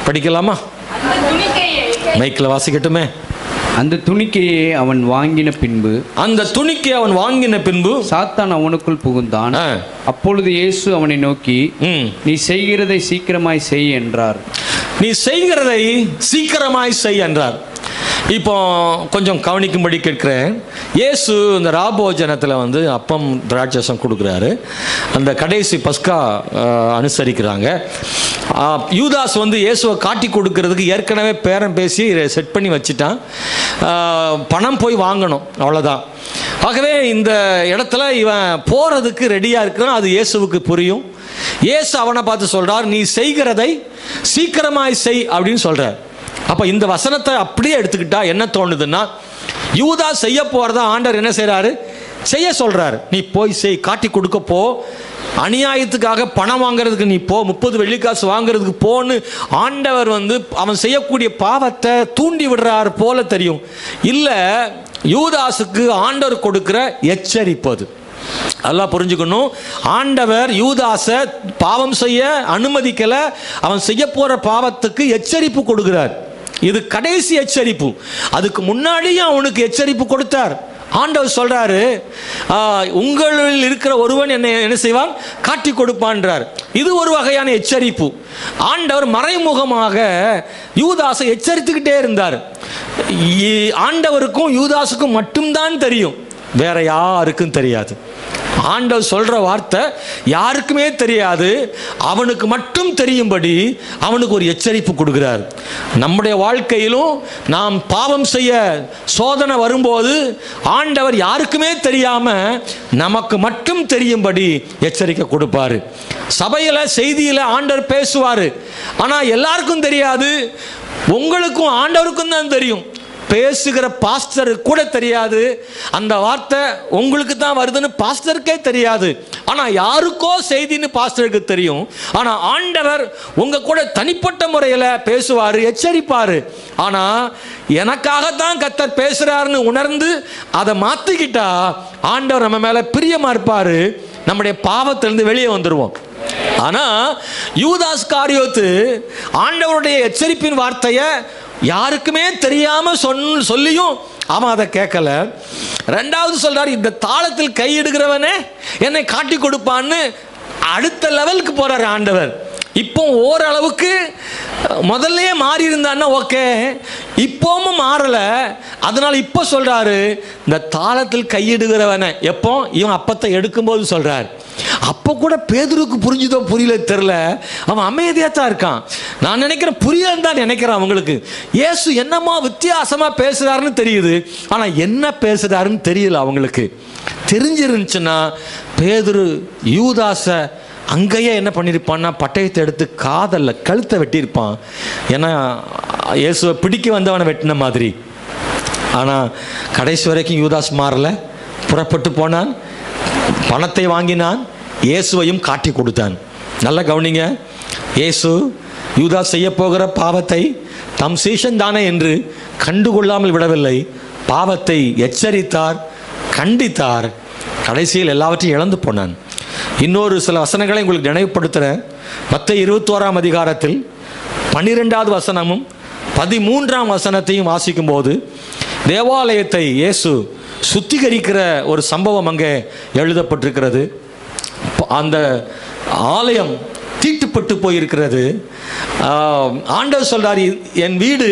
படிக்கலாமா? மைக்கில் வாசிக்கட்டுமே. அந்த துணிக்கையை அவன் வாங்கின பின்பு சாத்தான் அவனுக்குள் புகுந்தான். அப்பொழுது இயேசு அவனை நோக்கி, நீ செய்கிறதை சீக்கிரமாய் செய் என்றார். நீ செய்கிறதை சீக்கிரமாய் செய் என்றார். இப்போ கொஞ்சம் கவனிக்கும்படி கேட்கிறேன். இயேசு இந்த ராபோஜனத்தில் அப்பம் திராட்சரசம் கொடுக்குறாரு. அந்த கடைசி பஸ்கா அனுசரிக்கிறாங்க. யூதாஸ் இயேசுவை காட்டி கொடுக்கறதுக்கு ஏற்கனவே பேரம் பேசி செட் பண்ணி வச்சுட்டான். பணம் போய் வாங்கணும், அவ்வளோதான். ஆகவே இந்த இடத்துல இவன் போகிறதுக்கு ரெடியாக இருக்கிறான். அது இயேசுவுக்கு புரியும். இயேசு அவனை பார்த்து சொல்கிறார், நீ செய்கிறதை சீக்கிரமாய் செய் அப்படின்னு சொல்கிறார். அப்போ இந்த வசனத்தை அப்படியே எடுத்துக்கிட்டா என்ன தோணுதுன்னா, யூதா செய்ய போகிறதா ஆண்டவர் என்ன செய்கிறாரு? செய்ய சொல்கிறார். நீ போய் செய், காட்டி கொடுக்க போ, அநியாயத்துக்காக பணம் வாங்கிறதுக்கு நீ போ, 30 வெள்ளிக்காசு வாங்கிறதுக்கு போன்னு ஆண்டவர் அவன் செய்யக்கூடிய பாவத்தை தூண்டி விடுறார் போல தெரியும். இல்லை, யூதாசுக்கு ஆண்டவர் கொடுக்கிற எச்சரிப்பு அது. அதெல்லாம் புரிஞ்சுக்கணும். ஆண்டவர் யூதாசை பாவம் செய்ய அனுமதிக்கல, அவன் செய்ய போற பாவத்துக்கு எச்சரிப்பு கொடுக்கிறார். இது கடைசி எச்சரிப்பு. அதுக்கு முன்னாடியும் அவனுக்கு எச்சரிப்பு கொடுத்தார். ஆண்டவர் சொல்றாரு, உங்களில் இருக்கிற ஒருவன் என்ன செய்வான்? காட்டி கொடுப்பான்றார். இது ஒரு வகையான எச்சரிப்பு. ஆண்டவர் மறைமுகமாக யூதாசை எச்சரித்துக்கிட்டே இருந்தார். ஆண்டவருக்கும் யூதாசுக்கும் மட்டும்தான் தெரியும், வேற யாருக்கும் தெரியாது. ஆண்டவர் சொல்ற வார்த்தை யாருக்குமே தெரியாது, அவனுக்கு மட்டும் தெரியும்படி அவனுக்கு ஒரு எச்சரிப்பு கொடுக்கிறார். நம்முடைய வாழ்க்கையிலும் நாம் பாவம் செய்ய சோதனை வரும்போது ஆண்டவர் யாருக்குமே தெரியாம நமக்கு மட்டும் தெரியும்படி எச்சரிக்கை கொடுப்பாரு. சபையில செய்தியில ஆண்டவர் பேசுவாரு, ஆனா எல்லாருக்கும் தெரியாது. உங்களுக்கும் ஆண்டவருக்கும் தான் தெரியும். பேசுகிற பாஸ்டருக்கு கூட தெரியாது. அந்த வார்த்தை உங்களுக்கு தான் வருதுன்னு பாஸ்டருக்கே தெரியாது. ஆனால் யாருக்கோ செய்தின்னு பாஸ்டருக்கு தெரியும். ஆனால் ஆண்டவர் உங்க கூட தனிப்பட்ட முறையில் பேசுவார், எச்சரிப்பார். ஆனால் எனக்காகத்தான் கர்த்தர் பேசுகிறாருன்னு உணர்ந்து அதை மாற்றிக்கிட்டா ஆண்டவர் நம்ம மேலே பிரியமாக இருப்பார். நம்முடைய பாவத்திலிருந்து வெளியே வந்துடுவோம். ஆனால் யூதாஸ் காரியோத்து ஆண்டவருடைய எச்சரிப்பின் வார்த்தையை யாருக்குமே தெரியாம சொல்லியும் அவன் அதை கேட்கல. ரெண்டாவது சொல்றாரு, இந்த தாளத்தில் கையிடுகிறவனே என்னை காட்டி கொடுப்பான்னு அடுத்த லெவலுக்கு போறாரு ஆண்டவர். இப்போ ஓரளவுக்கு முதல்லயே மாறி இருந்தான்னா ஓகே, இப்பவும் மாறல. அதனால இப்போ சொல்றாரு, இந்த தாளத்தில் கையிடுகிறவனை. எப்போ? இவன் அப்பத்தை எடுக்கும்போது சொல்றாரு. அப்போ கூட பேதுருக்கு புரிஞ்சுதோ புரியல தெரியல, அவன் அமைதியாக தான் இருக்கான். நான் நினைக்கிறேன் புரியலன்னு தான் நினைக்கிறேன். அவங்களுக்கு இயேசு என்னமா வித்தியாசமா பேசுறாருன்னு தெரியுது, ஆனா என்ன பேசுறாருன்னு தெரியல. அவங்களுக்கு தெரிஞ்சிருந்துச்சுன்னா பேதுரு யூதாசை அங்கேயே என்ன பண்ணியிருப்பான்னா பட்டயத்தை எடுத்து காதல்ல கழுத்தை வெட்டியிருப்பான். ஏன்னா இயேசுவை பிடிக்க வந்தவனை வெட்டின மாதிரி. ஆனால் கடைசி வரைக்கும் யூதாஸ் மாறல, புறப்பட்டு போனான், பணத்தை வாங்கினான், இயேசுவையும் காட்டி கொடுத்தான். நல்லா கவனிங்க, இயேசு யூதாஸ் செய்ய போகிற பாவத்தை தம் சீஷன் தானே என்று கண்டுகொள்ளாமல் விடவில்லை. பாவத்தை எச்சரித்தார், கண்டித்தார், கடைசியில் எல்லாவற்றையும் இழந்து போனான். இன்னொரு சில வசனங்களை உங்களுக்கு நினைவுபடுத்துகிறேன். மத்தேயு 21ஆம் அதிகாரத்தில் 12வது வசனமும் 13ஆம் வசனத்தையும் வாசிக்கும் போது தேவாலயத்தை இயேசு சுத்திகரிக்கிற ஒரு சம்பவம் அங்கே எழுதப்பட்டிருக்கிறது. அந்த ஆலயம் தீட்டுப்பட்டு போயிருக்கிறது. ஆண்டவர் சொல்றார், என் வீடு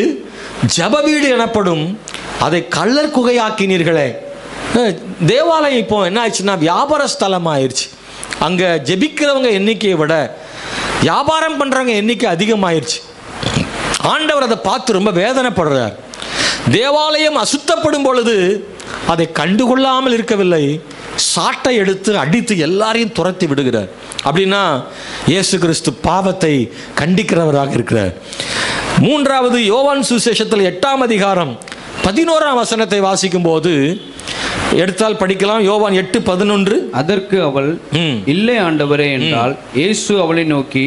ஜப வீடு எனப்படும், அதை கள்ளர் குகையாக்கினீர்களே. தேவாலயம் இப்போ என்ன ஆயிடுச்சுன்னா வியாபார ஸ்தலம் ஆயிடுச்சு. அங்கே ஜெபிக்கிறவங்க எண்ணிக்கையை விட வியாபாரம் பண்ணுறவங்க எண்ணிக்கை அதிகமாயிருச்சு. ஆண்டவர் அதை பார்த்து ரொம்ப வேதனைப்படுறார். தேவாலயம் அசுத்தப்படும் பொழுது அதை கண்டுகொள்ளாமல் இருக்கவில்லை, சாட்டை எடுத்து அடித்து எல்லாரையும் துரத்தி விடுகிறார். அப்படின்னா இயேசு கிறிஸ்து பாவத்தை கண்டிக்கிறவராக இருக்கிறார். மூன்றாவது, யோவான் சுவிசேஷத்தில் 8ஆம் அதிகாரம் 11ஆம் வசனத்தை வாசிக்கும் போது எடுத்தால் படிக்கலாம். யோவான் 8:11. அதற்கு அவள், இல்லை ஆண்டவரே என்றால், இயேசு அவளை நோக்கி,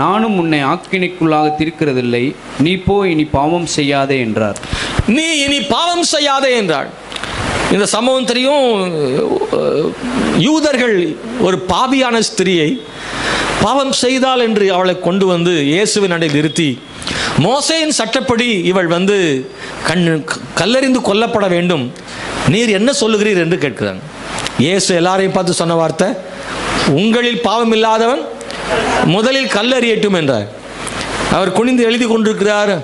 நானும் உன்னை ஆக்கினைக்குள்ளாக தீர்க்கிறதில்லை, நீ போய் இனி பாவம் செய்யாதே என்றார். நீ இனி பாவம் செய்யாதே என்றாள். இந்த சம்பவம் தெரியும். யூதர்கள் ஒரு பாவியான ஸ்திரியை பாவம் செய்தாள் என்று அவளை கொண்டு வந்து இயேசுவின் அண்டையில் நிறுத்தி, மோசேயின் சட்டப்படி இவள் கல்லெறிந்து கொல்லப்பட வேண்டும், நீர் என்ன சொல்லுகிறீர் என்று கேட்கிறாங்க. இயேசு எல்லாரையும் பார்த்து சொன்ன வார்த்தை, உங்களில் பாவம் இல்லாதவன் முதலில் கல்லெறியட்டும் என்றார். அவர் குனிந்து எழுதி கொண்டிருக்கிறார்.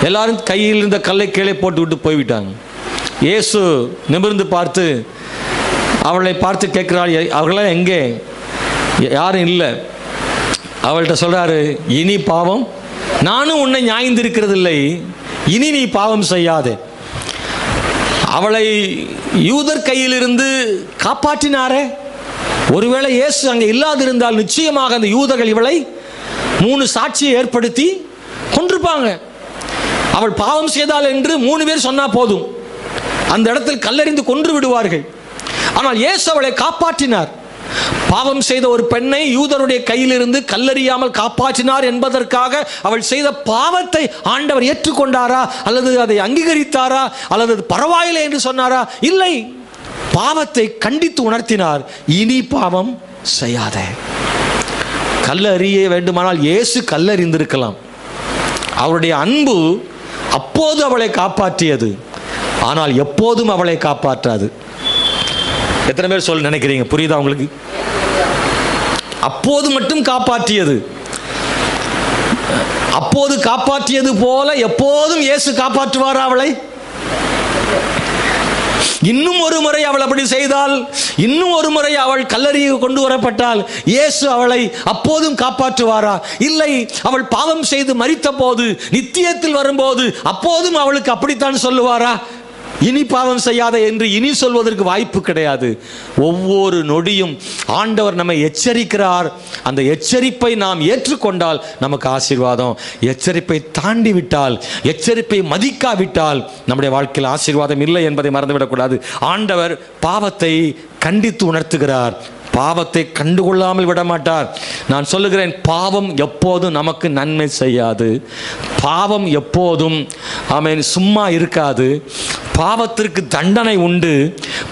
எல்லாரும் கையில் இருந்த கல்லை கீழே போட்டு விட்டு போய்விட்டாங்க. இயேசு நிமிர்ந்து பார்த்து அவளை பார்த்து கேட்கிறாள், அவர்களாம் எங்கே? யாரும் இல்லை. அவள்கிட்ட சொல்றாரு, இனி பாவம், நானும் உன்னை நியாயந்திருக்கிறதில்லை, இனி நீ பாவம் செய்யாதே. அவளை யூதர் கையிலிருந்து காப்பாற்றினாரே. ஒருவேளை இயேசு அங்கே இல்லாதிருந்தால் நிச்சயமாக அந்த யூதர்கள் இவளை 3 சாட்சியை ஏற்படுத்தி கொண்டிருப்பாங்க. அவள் பாவம் செய்தாள் என்று 3 பேர் சொன்னா போதும், அந்த இடத்தில் கல்லெறிந்து கொன்று விடுவார்கள். ஆனால் இயேசு அவளை காப்பாற்றினார். பாவம் செய்த ஒரு பெண்ணை யூதருடைய கையிலிருந்து கல்லெறியாமல் காப்பாற்றினார் என்பதற்காக அவள் செய்த பாவத்தை ஆண்டவர் ஏற்றுக்கொண்டாரா, அல்லது அதை அங்கீகரித்தாரா, அல்லது பரவாயில்லை என்று சொன்னாரா? இல்லை, பாவத்தை கண்டித்து உணர்த்தினார். இனி பாவம் செய்யாதே. கல்லெறிய வேண்டுமானால் இயேசு கல்லெறிந்திருக்கலாம். அவருடைய அன்பு அப்போது அவளை காப்பாற்றியது, ஆனால் எப்போதும் அவளை காப்பாற்றாது. எத்தனை பேர் சொல்ல நினைக்கிறீங்க? புரியுதா உங்களுக்கு? அப்போது மட்டும் காப்பாற்றியது, அப்போது காப்பாற்றியது போல எப்போதும் இயேசு காப்பாற்றுவாரா அவளை? இன்னும் ஒரு முறை அவள் அப்படி செய்தால், இன்னும் ஒரு முறை அவள் கல்லறிய கொண்டு வரப்பட்டால் இயேசு அவளை அப்போதும் காப்பாற்றுவாரா? இல்லை. அவள் பாவம் செய்து மரித்த போது, நித்தியத்தில் வரும்போது அப்போதும் அவளுக்கு அப்படித்தான் சொல்லுவாரா? இனி பாவம் செய்யாத என்று இனி சொல்வதற்கு வாய்ப்பு கிடையாது. ஒவ்வொரு நொடியும் ஆண்டவர் நம்மை எச்சரிக்கிறார். அந்த எச்சரிப்பை நாம் ஏற்றுக்கொண்டால் நமக்கு ஆசீர்வாதம். எச்சரிப்பை தாண்டி விட்டால், எச்சரிப்பை மதிக்காவிட்டால் நம்முடைய வாழ்க்கையில் ஆசீர்வாதம் இல்லை என்பதை மறந்துவிடக்கூடாது. ஆண்டவர் பாவத்தை கண்டித்து உணர்த்துகிறார், பாவத்தை கண்டுகொள்ளாமல் விட மாட்டார். நான் சொல்லுகிறேன், பாவம் எப்போதும் நமக்கு நன்மை செய்யாது. பாவம் எப்போதும் ஆமென் சும்மா இருக்காது. பாவத்திற்கு தண்டனை உண்டு.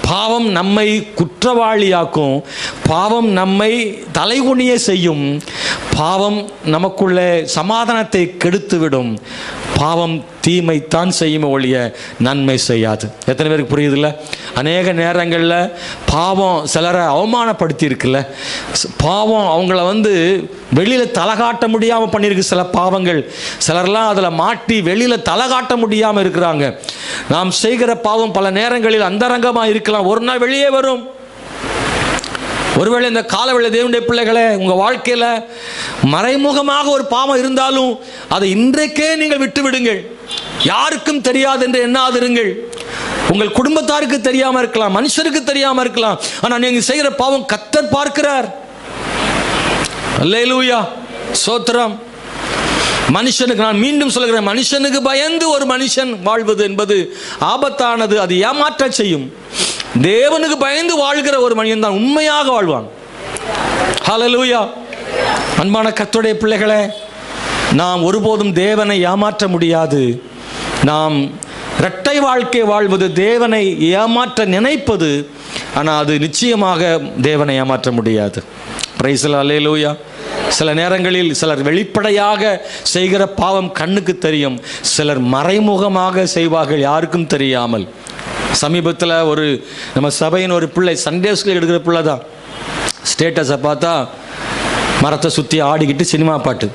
பாவம் நம்மை குற்றவாளியாக்கும். பாவம் நம்மை தலைகுனிய செய்யும். பாவம் நமக்குள்ளே சமாதானத்தை கெடுத்துவிடும். பாவம் தீமைத்தான் செய்யுமே ஒழிய நன்மை செய்யாது. எத்தனை பேருக்கு புரியுதுல்ல? அநேக நேரங்களில் பாவம் சிலரை அவமானப்படுத்தி இருக்குல்ல. பாவம் அவங்கள வெளியில் தலை காட்ட முடியாமல் பண்ணியிருக்கு. சில பாவங்கள் சிலர்லாம் அதில் மாட்டி வெளியில் தலை காட்ட முடியாமல் இருக்கிறாங்க. நாம் செய்கிற பாவம் பல நேரங்களில் அந்தரங்கமாக இருக்கலாம், ஒரு நாள் வெளியே வரும். ஒருவேளை இந்த காலவேளை தேவனுடைய பிள்ளைகளே, உங்கள் வாழ்க்கையில் மறைமுகமாக ஒரு பாவம் இருந்தாலும் அதை இன்றைக்கே நீங்கள் விட்டு விடுங்கள். யாருக்கும் தெரியாது என்று எண்ணாதிருங்கள். உங்கள் குடும்பத்தாருக்கு தெரியாமல் இருக்கலாம், மனுஷருக்கு தெரியாமல் இருக்கலாம். ஆனால் நீங்கள் செய்கிற பாவம் கர்த்தர் பார்க்கிறார். அல்லேலூயா, சோத்திரம். மனுஷனுக்கு, நான் மீண்டும் சொல்கிறேன், மனுஷனுக்கு பயந்து ஒரு மனுஷன் வாழ்வது என்பது ஆபத்தானது. அது ஏமாற்ற செய்யும். தேவனுக்கு பயந்து வாழ்கிற ஒரு மனிதன் தான் உண்மையாக வாழ்வான். ஹல்லேலூயா. அன்பான கர்த்தருடைய பிள்ளைகளே, நாம் ஒருபோதும் தேவனை ஏமாற்ற முடியாது. நாம் இரட்டை வாழ்க்கை வாழ்வது தேவனை ஏமாற்ற நினைப்பது, ஆனால் அது நிச்சயமாக தேவனை ஏமாற்ற முடியாது. Praise the Lord. அல்லேலூயா. சில நேரங்களில் சிலர் வெளிப்படையாக செய்கிற பாவம் கண்ணுக்கு தெரியும், சிலர் மறைமுகமாக செய்வார்கள் யாருக்கும் தெரியாமல். சமீபத்தில் நம்ம சபையின் ஒரு பிள்ளை, சண்டே ஸ்கூல் எடுக்கிற பிள்ளை தான், ஸ்டேட்டஸை பார்த்தா மரத்தை சுற்றி ஆடிக்கிட்டு சினிமா பாட்டு,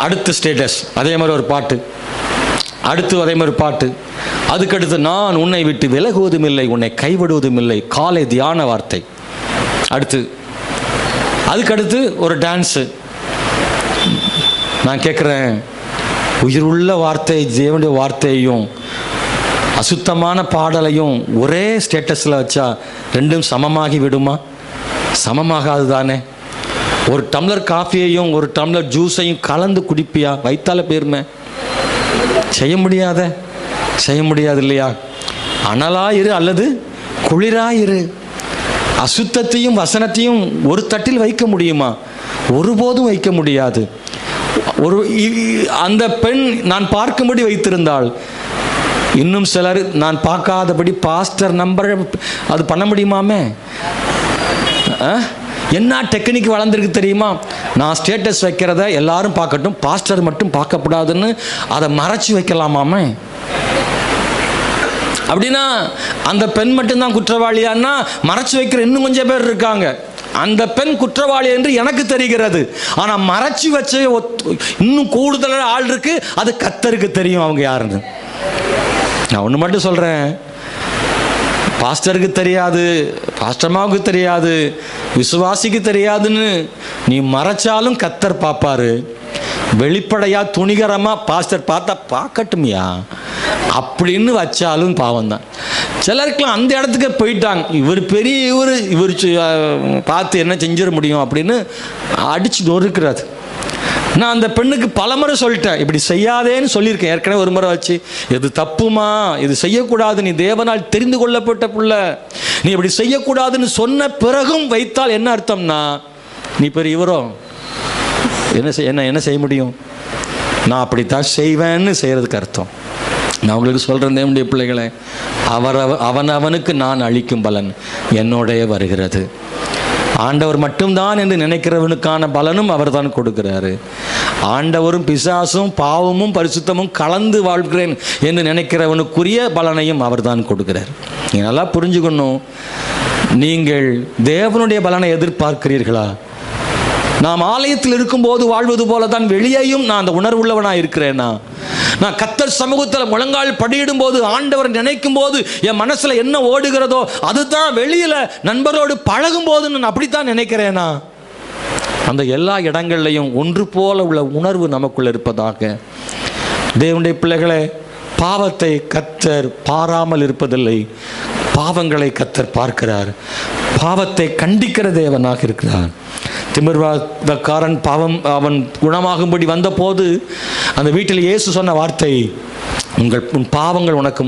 அடுத்த ஸ்டேட்டஸ் அதே மாதிரி ஒரு பாட்டு, அடுத்து அதே மாதிரி பாட்டு, அதுக்கடுத்து நான் உன்னை விட்டு விலகுவதும் இல்லை, உன்னை கைவிடுவதும் இல்லை, காலை தியான வார்த்தை, அதுக்கடுத்து ஒரு டான்ஸு, நான் கேட்குறேன், உயிருள்ள வார்த்தை தேவனுடைய வார்த்தையையும் அசுத்தமான பாடலையும் ஒரே ஸ்டேட்டஸில் வச்சா ரெண்டும் சமமாகி விடுமா? சமமாகாது தானே. ஒரு டம்ளர் காஃபியையும் ஒரு டம்ளர் ஜூஸையும் கலந்து குடிப்பியா? வைத்தால பேருமே செய்ய முடியாது இல்லையா? அனலாயிரு அல்லது குளிராயிரு. அசுத்தத்தையும் வசனத்தையும் ஒரு தட்டில் வைக்க முடியுமா? ஒருபோதும் வைக்க முடியாது. அந்த பெண் நான் பார்க்கும்படி வைத்திருந்தாள். இன்னும் சிலர் நான் பார்க்காதபடி பாஸ்டர் நம்பர் அது பண்ண முடியுமாமே? என்ன டெக்னிக் வளர்ந்துருக்கு தெரியுமா? நான் ஸ்டேட்டஸ் வைக்கிறத எல்லாரும் பார்க்கட்டும், பாஸ்டர் மட்டும் பார்க்கக்கூடாதுன்னு அதை மறைச்சி வைக்கலாமாமே? அப்படின்னா அந்த பெண் மட்டும்தான் குற்றவாளியான்னா மறைச்சி வைக்கிற இன்னும் கொஞ்சம் பேர் இருக்காங்க. அந்த பெண் குற்றவாளி என்று எனக்கு தெரிகிறது, ஆனால் மறைச்சி வச்ச இன்னும் கூடுதலான ஆள் இருக்கு. அது கர்த்தருக்கு தெரியும் அவங்க யாருன்னு. நான் ஒன்று மட்டும் சொல்கிறேன், பாஸ்டருக்கு தெரியாது, பாஸ்டர்மாவுக்கு தெரியாது, விசுவாசிக்கு தெரியாதுன்னு நீ மறைச்சாலும் கர்த்தர் பார்ப்பாரு. வெளிப்படையா துணிகரமா பாஸ்டர் பார்த்தா பார்க்கட்டுமியா அப்படின்னு வச்சாலும் பாவம் தான். சிலருக்குலாம் அந்த இடத்துக்கு போயிட்டாங்க, இவர் பெரிய இவர் பார்த்து என்ன செஞ்சிட முடியும் அப்படின்னு அடிச்சு நொறுக்கிறாரு. நான் அந்த பெண்ணுக்கு பலமுறை சொல்லிட்டேன், இப்படி செய்யாதேன்னு சொல்லியிருக்கேன். ஏற்கனவே ஒரு முறை வச்சு, இது தப்புமா, இது செய்யக்கூடாது, நீ தேவனால் தெரிந்து கொள்ளப்பட்ட புள்ள, நீ இப்படி செய்யக்கூடாதுன்னு சொன்ன பிறகும் வைத்தால் என்ன அர்த்தம்னா, நீ பெரிய இவரோ என்ன செய்ய முடியும், நான் அப்படித்தான் செய்வேன்னு செய்கிறதுக்கு அர்த்தம். நான் உங்களுக்கு சொல்கிறேன் தேவனுடைய பிள்ளைகளே, அவனுக்கு நான் அளிக்கும் பலன் என்னோடைய வருகிறது. ஆண்டவர் மட்டும்தான் என்று நினைக்கிறவனுக்கான பலனும் அவர் தான் கொடுக்கிறாரு. ஆண்டவரும் பிசாசும் பாவமும் பரிசுத்தமும் கலந்து வாழ்கிறேன் என்று நினைக்கிறவனுக்குரிய பலனையும் அவர் தான் கொடுக்கிறார். நீங்கள் நல்லா புரிஞ்சுக்கணும், நீங்கள் தேவனுடைய பலனை எதிர்பார்க்கிறீர்களா? நாம் ஆலயத்தில் இருக்கும்போது வாழ்வது போல தான் வெளியேயும் நான் அந்த உணர்வுள்ளவனாக இருக்கிறேனா? நான் கர்த்தர் சமூகத்தில் முழங்கால் படியிடும் போது, ஆண்டவர் நினைக்கும் போது என் மனசில் என்ன ஓடுகிறதோ அதுதான் வெளியில் நண்பரோடு பழகும் போது நான் அப்படித்தான் நினைக்கிறேனா? அந்த எல்லா இடங்கள்லையும் ஒன்று போல உள்ள உணர்வு நமக்குள்ள இருப்பதாக. தேவனுடைய பிள்ளைகளே, பாவத்தை கர்த்தர் பாராமல் இருப்பதில்லை, பாவங்களை கர்த்தர் பார்க்கிறார். பாவத்தை கண்டிக்கிற தேவனாக இருக்கிறார். திமிர்வாதக்காரன் அவன் குணமாகும்படி வந்தபோது அந்த வீட்டில் இயேசு சொன்ன வார்த்தை, உன் பாவங்கள் உனக்கு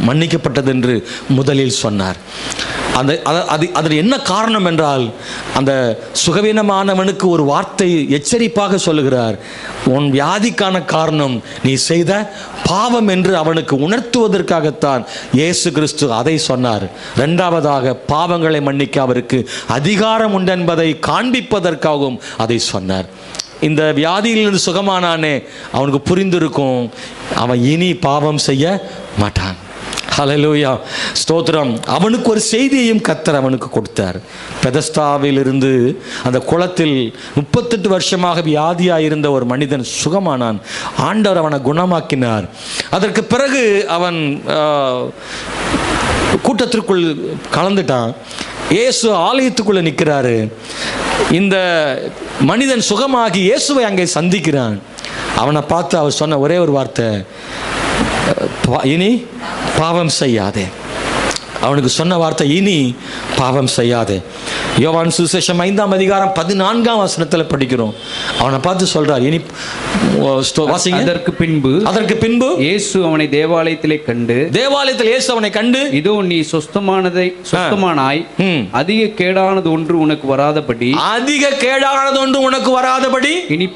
மன்னிக்கப்பட்டது என்று முதலில் சொன்னார். அதில் என்ன காரணம் என்றால், அந்த சுகவீனமானவனுக்கு ஒரு வார்த்தை எச்சரிப்பாக சொல்லுகிறார், உன் வியாதிக்கான காரணம் நீ செய்த பாவம் என்று அவனுக்கு உணர்த்துவதற்காகத்தான் இயேசு கிறிஸ்து அதை சொன்னார். இரண்டாவதாக, பாவங்களை மன்னிக்க அவருக்கு அதிகாரம் உண்டு என்பதை காண்பிப்பதற்காகவும் அதை சொன்னார். இந்த வியாதியிலிருந்து சுகமானானே, அவனுக்கு புரிந்திருக்கும், அவன் இனி பாவம் செய்ய மாட்டான். ஹல்லேலூயா, ஸ்தோத்திரம். அவனுக்கு ஒரு செய்தியையும் கர்த்தர் அவனுக்கு கொடுத்தார். பெதஸ்தாவிலிருந்து அந்த குளத்தில் 38 வருஷமாக வியாதியாக இருந்த ஒரு மனிதன் சுகமானான். ஆண்டவர் அவனை குணமாக்கினார். அதற்கு பிறகு அவன் கூட்டத்திற்குள் கலந்துட்டான். இயேசு ஆலயத்துக்குள்ளே நிற்கிறாரு. இந்த மனிதன் சுகமாகி இயேசுவை அங்கே சந்திக்கிறான். அவனை பார்த்து அவர் சொன்ன ஒரே ஒரு வார்த்தை, இனி பாவம் செய்யாதே. அவனுக்கு சொன்ன வார்த்தை, இனி பாவம் செய்யாதே. யோவான் சுவிசேஷம் 5ஆம் அதிகாரம் 14ஆம் வசனத்தில் படிக்கிறோம். அவனை பார்த்து சொல்றார், இனி அதற்கு பின்பு இயேசு அவனை தேவாலயத்தில் இயேசு அவனை கண்டு, இதோ நீ சொஸ்தமானாய், அதிக கேடானது ஒன்று உனக்கு வராதபடி இனி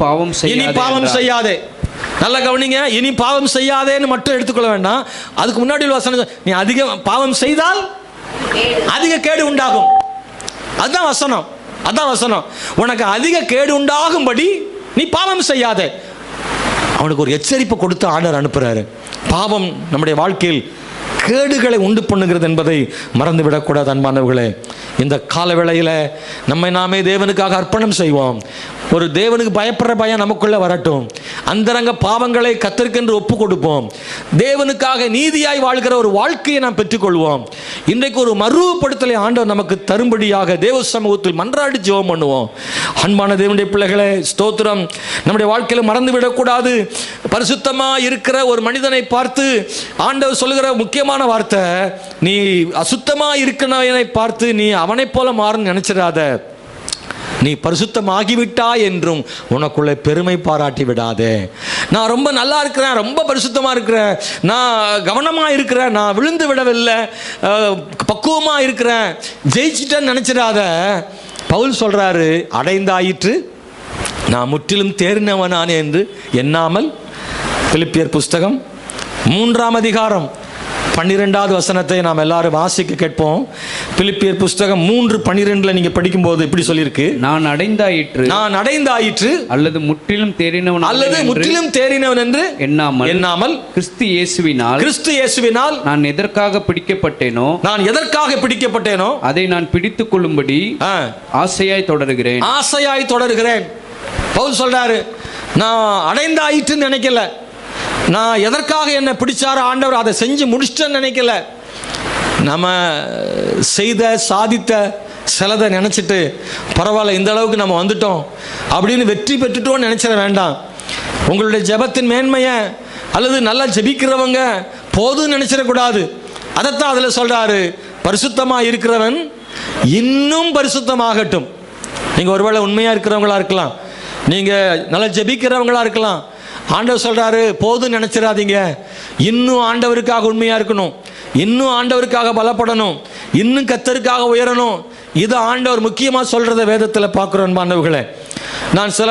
பாவம் செய்யாதே. நல்லா கவனிங்க, இனி பாவம் செய்யாதேன்னு மட்டும் எடுத்துக்கொள்ள வேண்டாம். அதுக்கு முன்னாடி வசனம், நீ அதிக பாவம் செய்தால் அதிக கேடு உண்டாகும். அதுதான் வசனம். உனக்கு அதிக கேடு உண்டாகும்படி நீ பாவம் செய்யாதே. அவனுக்கு ஒரு எச்சரிப்பு கொடுத்து ஆண்டவர் அனுப்புறாரு. பாவம் நம்முடைய வாழ்க்கையில் கேடுகளை உண்டு பண்ணுகிறது என்பதை மறந்துவிடக்கூடாது. அன்பானவர்களே, இந்த கால வேளையில் நம்மை நாமே தேவனுக்காக அர்ப்பணம் செய்வோம். ஒரு தேவனுக்கு பயப்படுற பயம் நமக்குள்ள வரட்டும். அந்தரங்க பாவங்களை கர்த்தருக்கென்று ஒப்பு கொடுப்போம். தேவனுக்காக நீதியாய் வாழ்கிற ஒரு வாழ்க்கையை நாம் பெற்றுக்கொள்வோம். இன்றைக்கு ஒரு மறுபடுத்தலை ஆண்டவர் நமக்கு தரும்படியாக தேவ சமூகத்தில் மன்றாடி ஜெபம் பண்ணுவோம். அன்பான தேவனுடைய பிள்ளைகளே, ஸ்தோத்திரம். நம்முடைய வாழ்க்கையில் மறந்துவிடக்கூடாது. பரிசுத்தமாக இருக்கிற ஒரு மனிதனை பார்த்து ஆண்டவர் சொல்லுகிற முக்கியமான வார்த்தை, நீ அசுத்தமாக இருக்கிறவனை பார்த்து நீ அவனை போல மாறுன்னு நினைச்சிடாத. நீ பரிசுத்தமாகிவிட்டாய் என்றும் உனக்குள்ளே பெருமை பாராட்டி விடாதே. நான் ரொம்ப நல்லா இருக்கிறேன், ரொம்ப பரிசுத்தமாக இருக்கிறேன், நான் கவனமாக இருக்கிறேன், நான் விழுந்து விடவில்லை, பக்குவமாக இருக்கிறேன், ஜெயிச்சிட்டேன்னு நினச்சிடாத. பவுல் சொல்கிறாரு, அடைந்தாயிற்று நான் முற்றிலும் தேறினவனானே என்று எண்ணாமல். பிலிப்பியர் புஸ்தகம் 3ஆம் அதிகாரம் 12வது வசனத்தை நாம் எல்லாரும் வாசிக்க கேட்போம். பிலிப்பியர் புஸ்தகம் 3:12 நீங்க படிக்கும்போது இப்படி சொல்லியிருக்கு, நான் அடைந்தாயிற்று அல்லது முற்றிலும் தேறினவன் என்று எண்ணாமல் கிறிஸ்து இயேசுவினால் நான் எதற்காக பிடிக்கப்பட்டேனோ அதை நான் பிடித்துக் கொள்ளும்படி ஆசையாய் தொடர்கிறேன். பவுல் சொல்றாரு, நான் அடைந்தாயிற்றுன்னு நினைக்கல, நான் எதற்காக என்னை பிடிச்சார ஆண்டவர் அதை செஞ்சு முடிச்சிட்டேன்னு நினைக்கல. நம்ம செய்த சாதித்த சிலதை நினச்சிட்டு பரவாயில்ல இந்த அளவுக்கு நம்ம வந்துட்டோம் அப்படின்னு வெற்றி பெற்றுட்டோன்னு நினச்சிட வேண்டாம். உங்களுடைய ஜெபத்தின் மேன்மையை அல்லது நல்லா ஜெபிக்கிறவங்க போதும்னு நினச்சிடக்கூடாது. அதைத்தான் அதில் சொல்கிறாரு, பரிசுத்தமாக இருக்கிறவன் இன்னும் பரிசுத்தமாகட்டும். நீங்கள் ஒருவேளை உண்மையாக இருக்கிறவங்களா இருக்கலாம், நீங்கள் நல்லா ஜெபிக்கிறவங்களா இருக்கலாம். ஆண்டவர் சொல்கிறாரு, போதும் நினச்சிடாதீங்க, இன்னும் ஆண்டவருக்காக உண்மையாக இருக்கணும், இன்னும் ஆண்டவருக்காக பலப்படணும், இன்னும் கர்த்தருக்காக உயரணும். இது ஆண்டவர் முக்கியமாக சொல்கிறத வேதத்தில் பார்க்குறோம். மாணவர்களே, நான் சில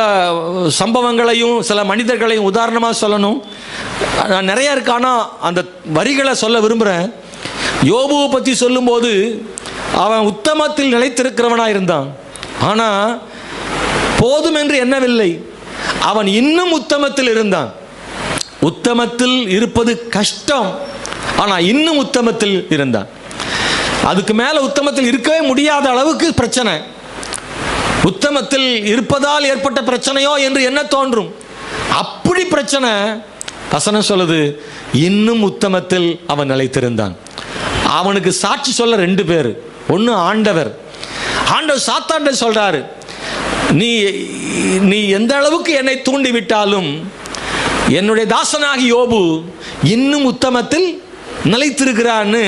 சம்பவங்களையும் சில மனிதர்களையும் உதாரணமாக சொல்லணும். நான் நிறையா இருக்கு, ஆனால் அந்த வரிகளை சொல்ல விரும்புகிறேன். யோபுவை பற்றி சொல்லும்போது அவன் உத்தமத்தில் நிலைத்திருக்கிறவனாக இருந்தான், ஆனால் போதும் என்று எண்ணவில்லை, அவன் இன்னும் உத்தமத்தில் இருந்தான். உத்தமத்தில் இருப்பது கஷ்டம், ஆனால் இன்னும் உத்தமத்தில் இருந்தான். அதுக்கு மேலே உத்தமத்தில் இருக்கவே முடியாத அளவுக்கு பிரச்சனை. உத்தமத்தில் இருப்பதால் ஏற்பட்ட பிரச்சனையோ என்று என்ன தோன்றும். அப்படி பிரச்சனை. வசனம் சொல்லுது, இன்னும் உத்தமத்தில் அவன் நிலைத்திருந்தான். அவனுக்கு சாட்சி சொல்ல 2 பேர். ஒன்று ஆண்டவர். ஆண்டவர் சாத்தான்ட சொல்றாரு, நீ எந்த அளவுக்கு என்னை தூண்டி விட்டாலும் என்னுடைய தாசனாகி யோபு இன்னும் உத்தமத்தில் நிலைத்திருக்கிறான்னு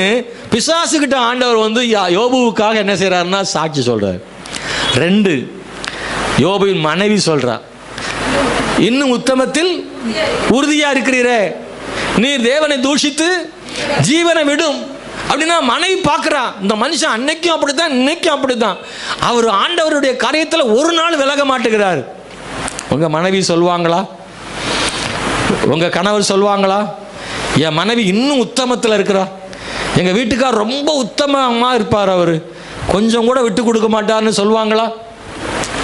பிசாசுகிட்ட ஆண்டவர் வந்து யோபுவுக்காக என்ன செய்யறாருன்னா சாட்சி சொல்றார். 2 யோபுவின் மனைவி சொல்றா, இன்னும் உத்தமத்தில் உறுதியா இருக்கிறீரே, நீர் தேவனை தூஷித்து ஜீவனை விடும் அப்படின்னா மனைவி பார்க்குறா. இந்த மனுஷன் அன்னைக்கும் அப்படித்தான், இன்னைக்கும் அப்படித்தான். அவர் ஆண்டவருடைய காரியத்தில் ஒரு நாள் விலக மாட்டேங்கிறார். உங்கள் மனைவி சொல்லுவாங்களா, உங்கள் கணவர் சொல்லுவாங்களா, என் மனைவி இன்னும் உத்தமத்தில் இருக்கிறா, எங்கள் வீட்டுக்கார் ரொம்ப உத்தமமாக இருப்பார், அவர் கொஞ்சம் கூட விட்டு கொடுக்க மாட்டார்னு சொல்லுவாங்களா?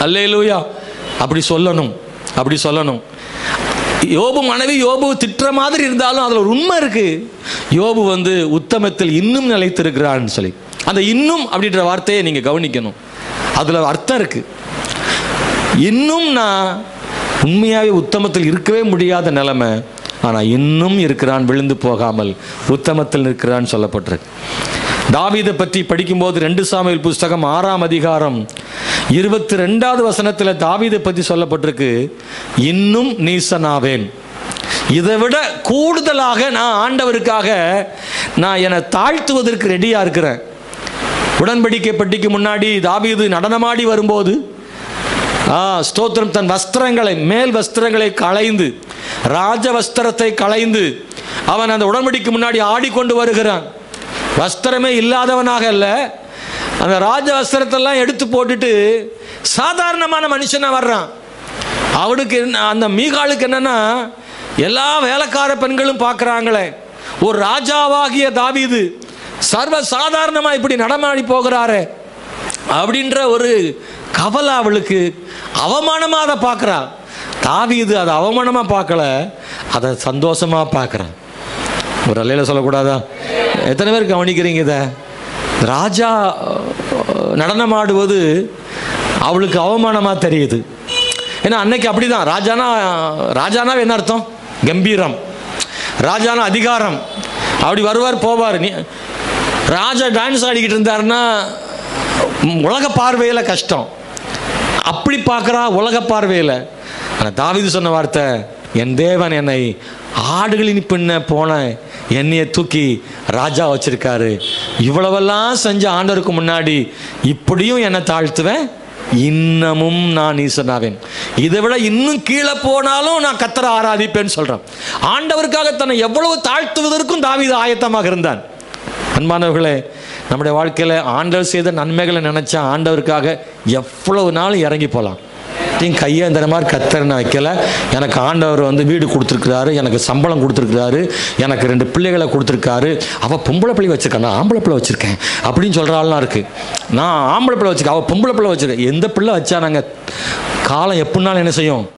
அல்லேலூயா. அப்படி சொல்லணும். யோபு மனைவி யோபு திட்டுற மாதிரி இருந்தாலும் அதில் ஒரு உண்மை இருக்கு. யோபு வந்து உத்தமத்தில் இன்னும் நிலைத்திருக்கிறான்னு சொல்லி, அந்த இன்னும் அப்படின்ற வார்த்தையை நீங்கள் கவனிக்கணும். அதில் அர்த்தம் இருக்கு. இன்னும் நான் உண்மையாகவே உத்தமத்தில் இருக்கவே முடியாத நிலைமை, ஆனால் இன்னும் இருக்கிறான், விழுந்து போகாமல் உத்தமத்தில் இருக்கிறான்னு சொல்லப்பட்டிருக்கு. தாவீதை பற்றி படிக்கும்போது 2 சாமுவேல் புஸ்தகம் 6ஆம் அதிகாரம் 22வது வசனத்தில் தாவீதை பற்றி சொல்லப்பட்டிருக்கு, இன்னும் நீசனாவேன், இதை விட கூடுதலாக நான் ஆண்டவருக்காக நான் என்னை தாழ்த்துவதற்கு ரெடியாக இருக்கிறேன். உடன்படிக்கை பெட்டிக்கு முன்னாடி தாவீது நடனமாடி வரும்போது ஸ்தோத்திரம், தன் வஸ்திரங்களை மேல் வஸ்திரங்களை களைந்து ராஜ வஸ்திரத்தை களைந்து அவன் அந்த உடன்படிக்கை முன்னாடி ஆடிக்கொண்டு வருகிறான். வஸ்திரமே இல்லாதவனாக அல்ல, அந்த ராஜ வஸ்திரத்தெல்லாம் எடுத்து போட்டுட்டு சாதாரணமான மனுஷனாக வர்றான். அவனுக்கு அந்த மீகாலுக்கு என்னன்னா, எல்லா வேலைக்கார பெண்களும் பார்க்குறாங்களே, ஒரு ராஜாவாகிய தாவீது சர்வ சாதாரணமாக இப்படி நடமாடி போகிறாரே அப்படின்ற ஒரு கவலை அவளுக்கு. அவமானமாக அதை பார்க்குறா. தாவீது அதை அவமானமாக பார்க்கல, அதை சந்தோஷமாக பார்க்குறான். ஒரு அல்லையில சொல்லக்கூடாதா? எத்தனை பேர் கவனிக்கிறீங்க இதை? ராஜா நடனமாடுவது அவளுக்கு அவமானமாக தெரியுது. ஏன்னா அன்னைக்கு அப்படிதான். ராஜானா என்ன அர்த்தம்? கம்பீரம். ராஜானா அதிகாரம். அப்படி வருவார் போவார். ராஜா டான்ஸ் ஆடிக்கிட்டு இருந்தாருன்னா உலக பார்வையில் கஷ்டம். அப்படி பார்க்குறா உலக பார்வையில். ஆனால் தாவீது சொன்ன வார்த்தை, என் தேவன் என்னை ஆடுகளின் பின்ன போன என்னையை தூக்கி ராஜா வச்சிருக்காரு. இவ்வளவெல்லாம் செஞ்ச ஆண்டவருக்கு முன்னாடி இப்படியும் என்னை தாழ்த்துவேன், இன்னமும் நான் ஈசனாவேன். இதை விட இன்னும் கீழே போனாலும் நான் கர்த்தரை ஆராதிப்பேன்னு சொல்கிறேன். ஆண்டவருக்காக தன்னை எவ்வளவு தாழ்த்துவதற்கும் தாவீது ஆயத்தமாக இருந்தான். அன்பானவர்களே, நம்முடைய வாழ்க்கையில் ஆண்டவர் செய்த நன்மைகளை நினச்சா ஆண்டவருக்காக எவ்வளவு நாள் இறங்கி போகலாம். நீங்கள் கையை இந்த மாதிரி கர்த்தரை நான் வைக்கல, எனக்கு ஆண்டவர் வீடு கொடுத்துருக்குறாரு, எனக்கு சம்பளம் கொடுத்துருக்குறாரு, எனக்கு 2 பிள்ளைகளை கொடுத்துருக்காரு, அவள் பொம்பளை பிள்ளை வச்சுருக்கேன், நான் ஆம்பளை பிள்ளை வச்சுருக்கேன் அப்படின்னு சொல்கிற ஆள்லாம் இருக்குது. நான் ஆம்பளை பிள்ளை வச்சுருக்கேன், அவள் பொம்பளை பிள்ளை வச்சுருக்கேன். எந்த பிள்ளை வச்சா நாங்கள் காலம் எப்படின்னாலும் என்ன செய்யும்?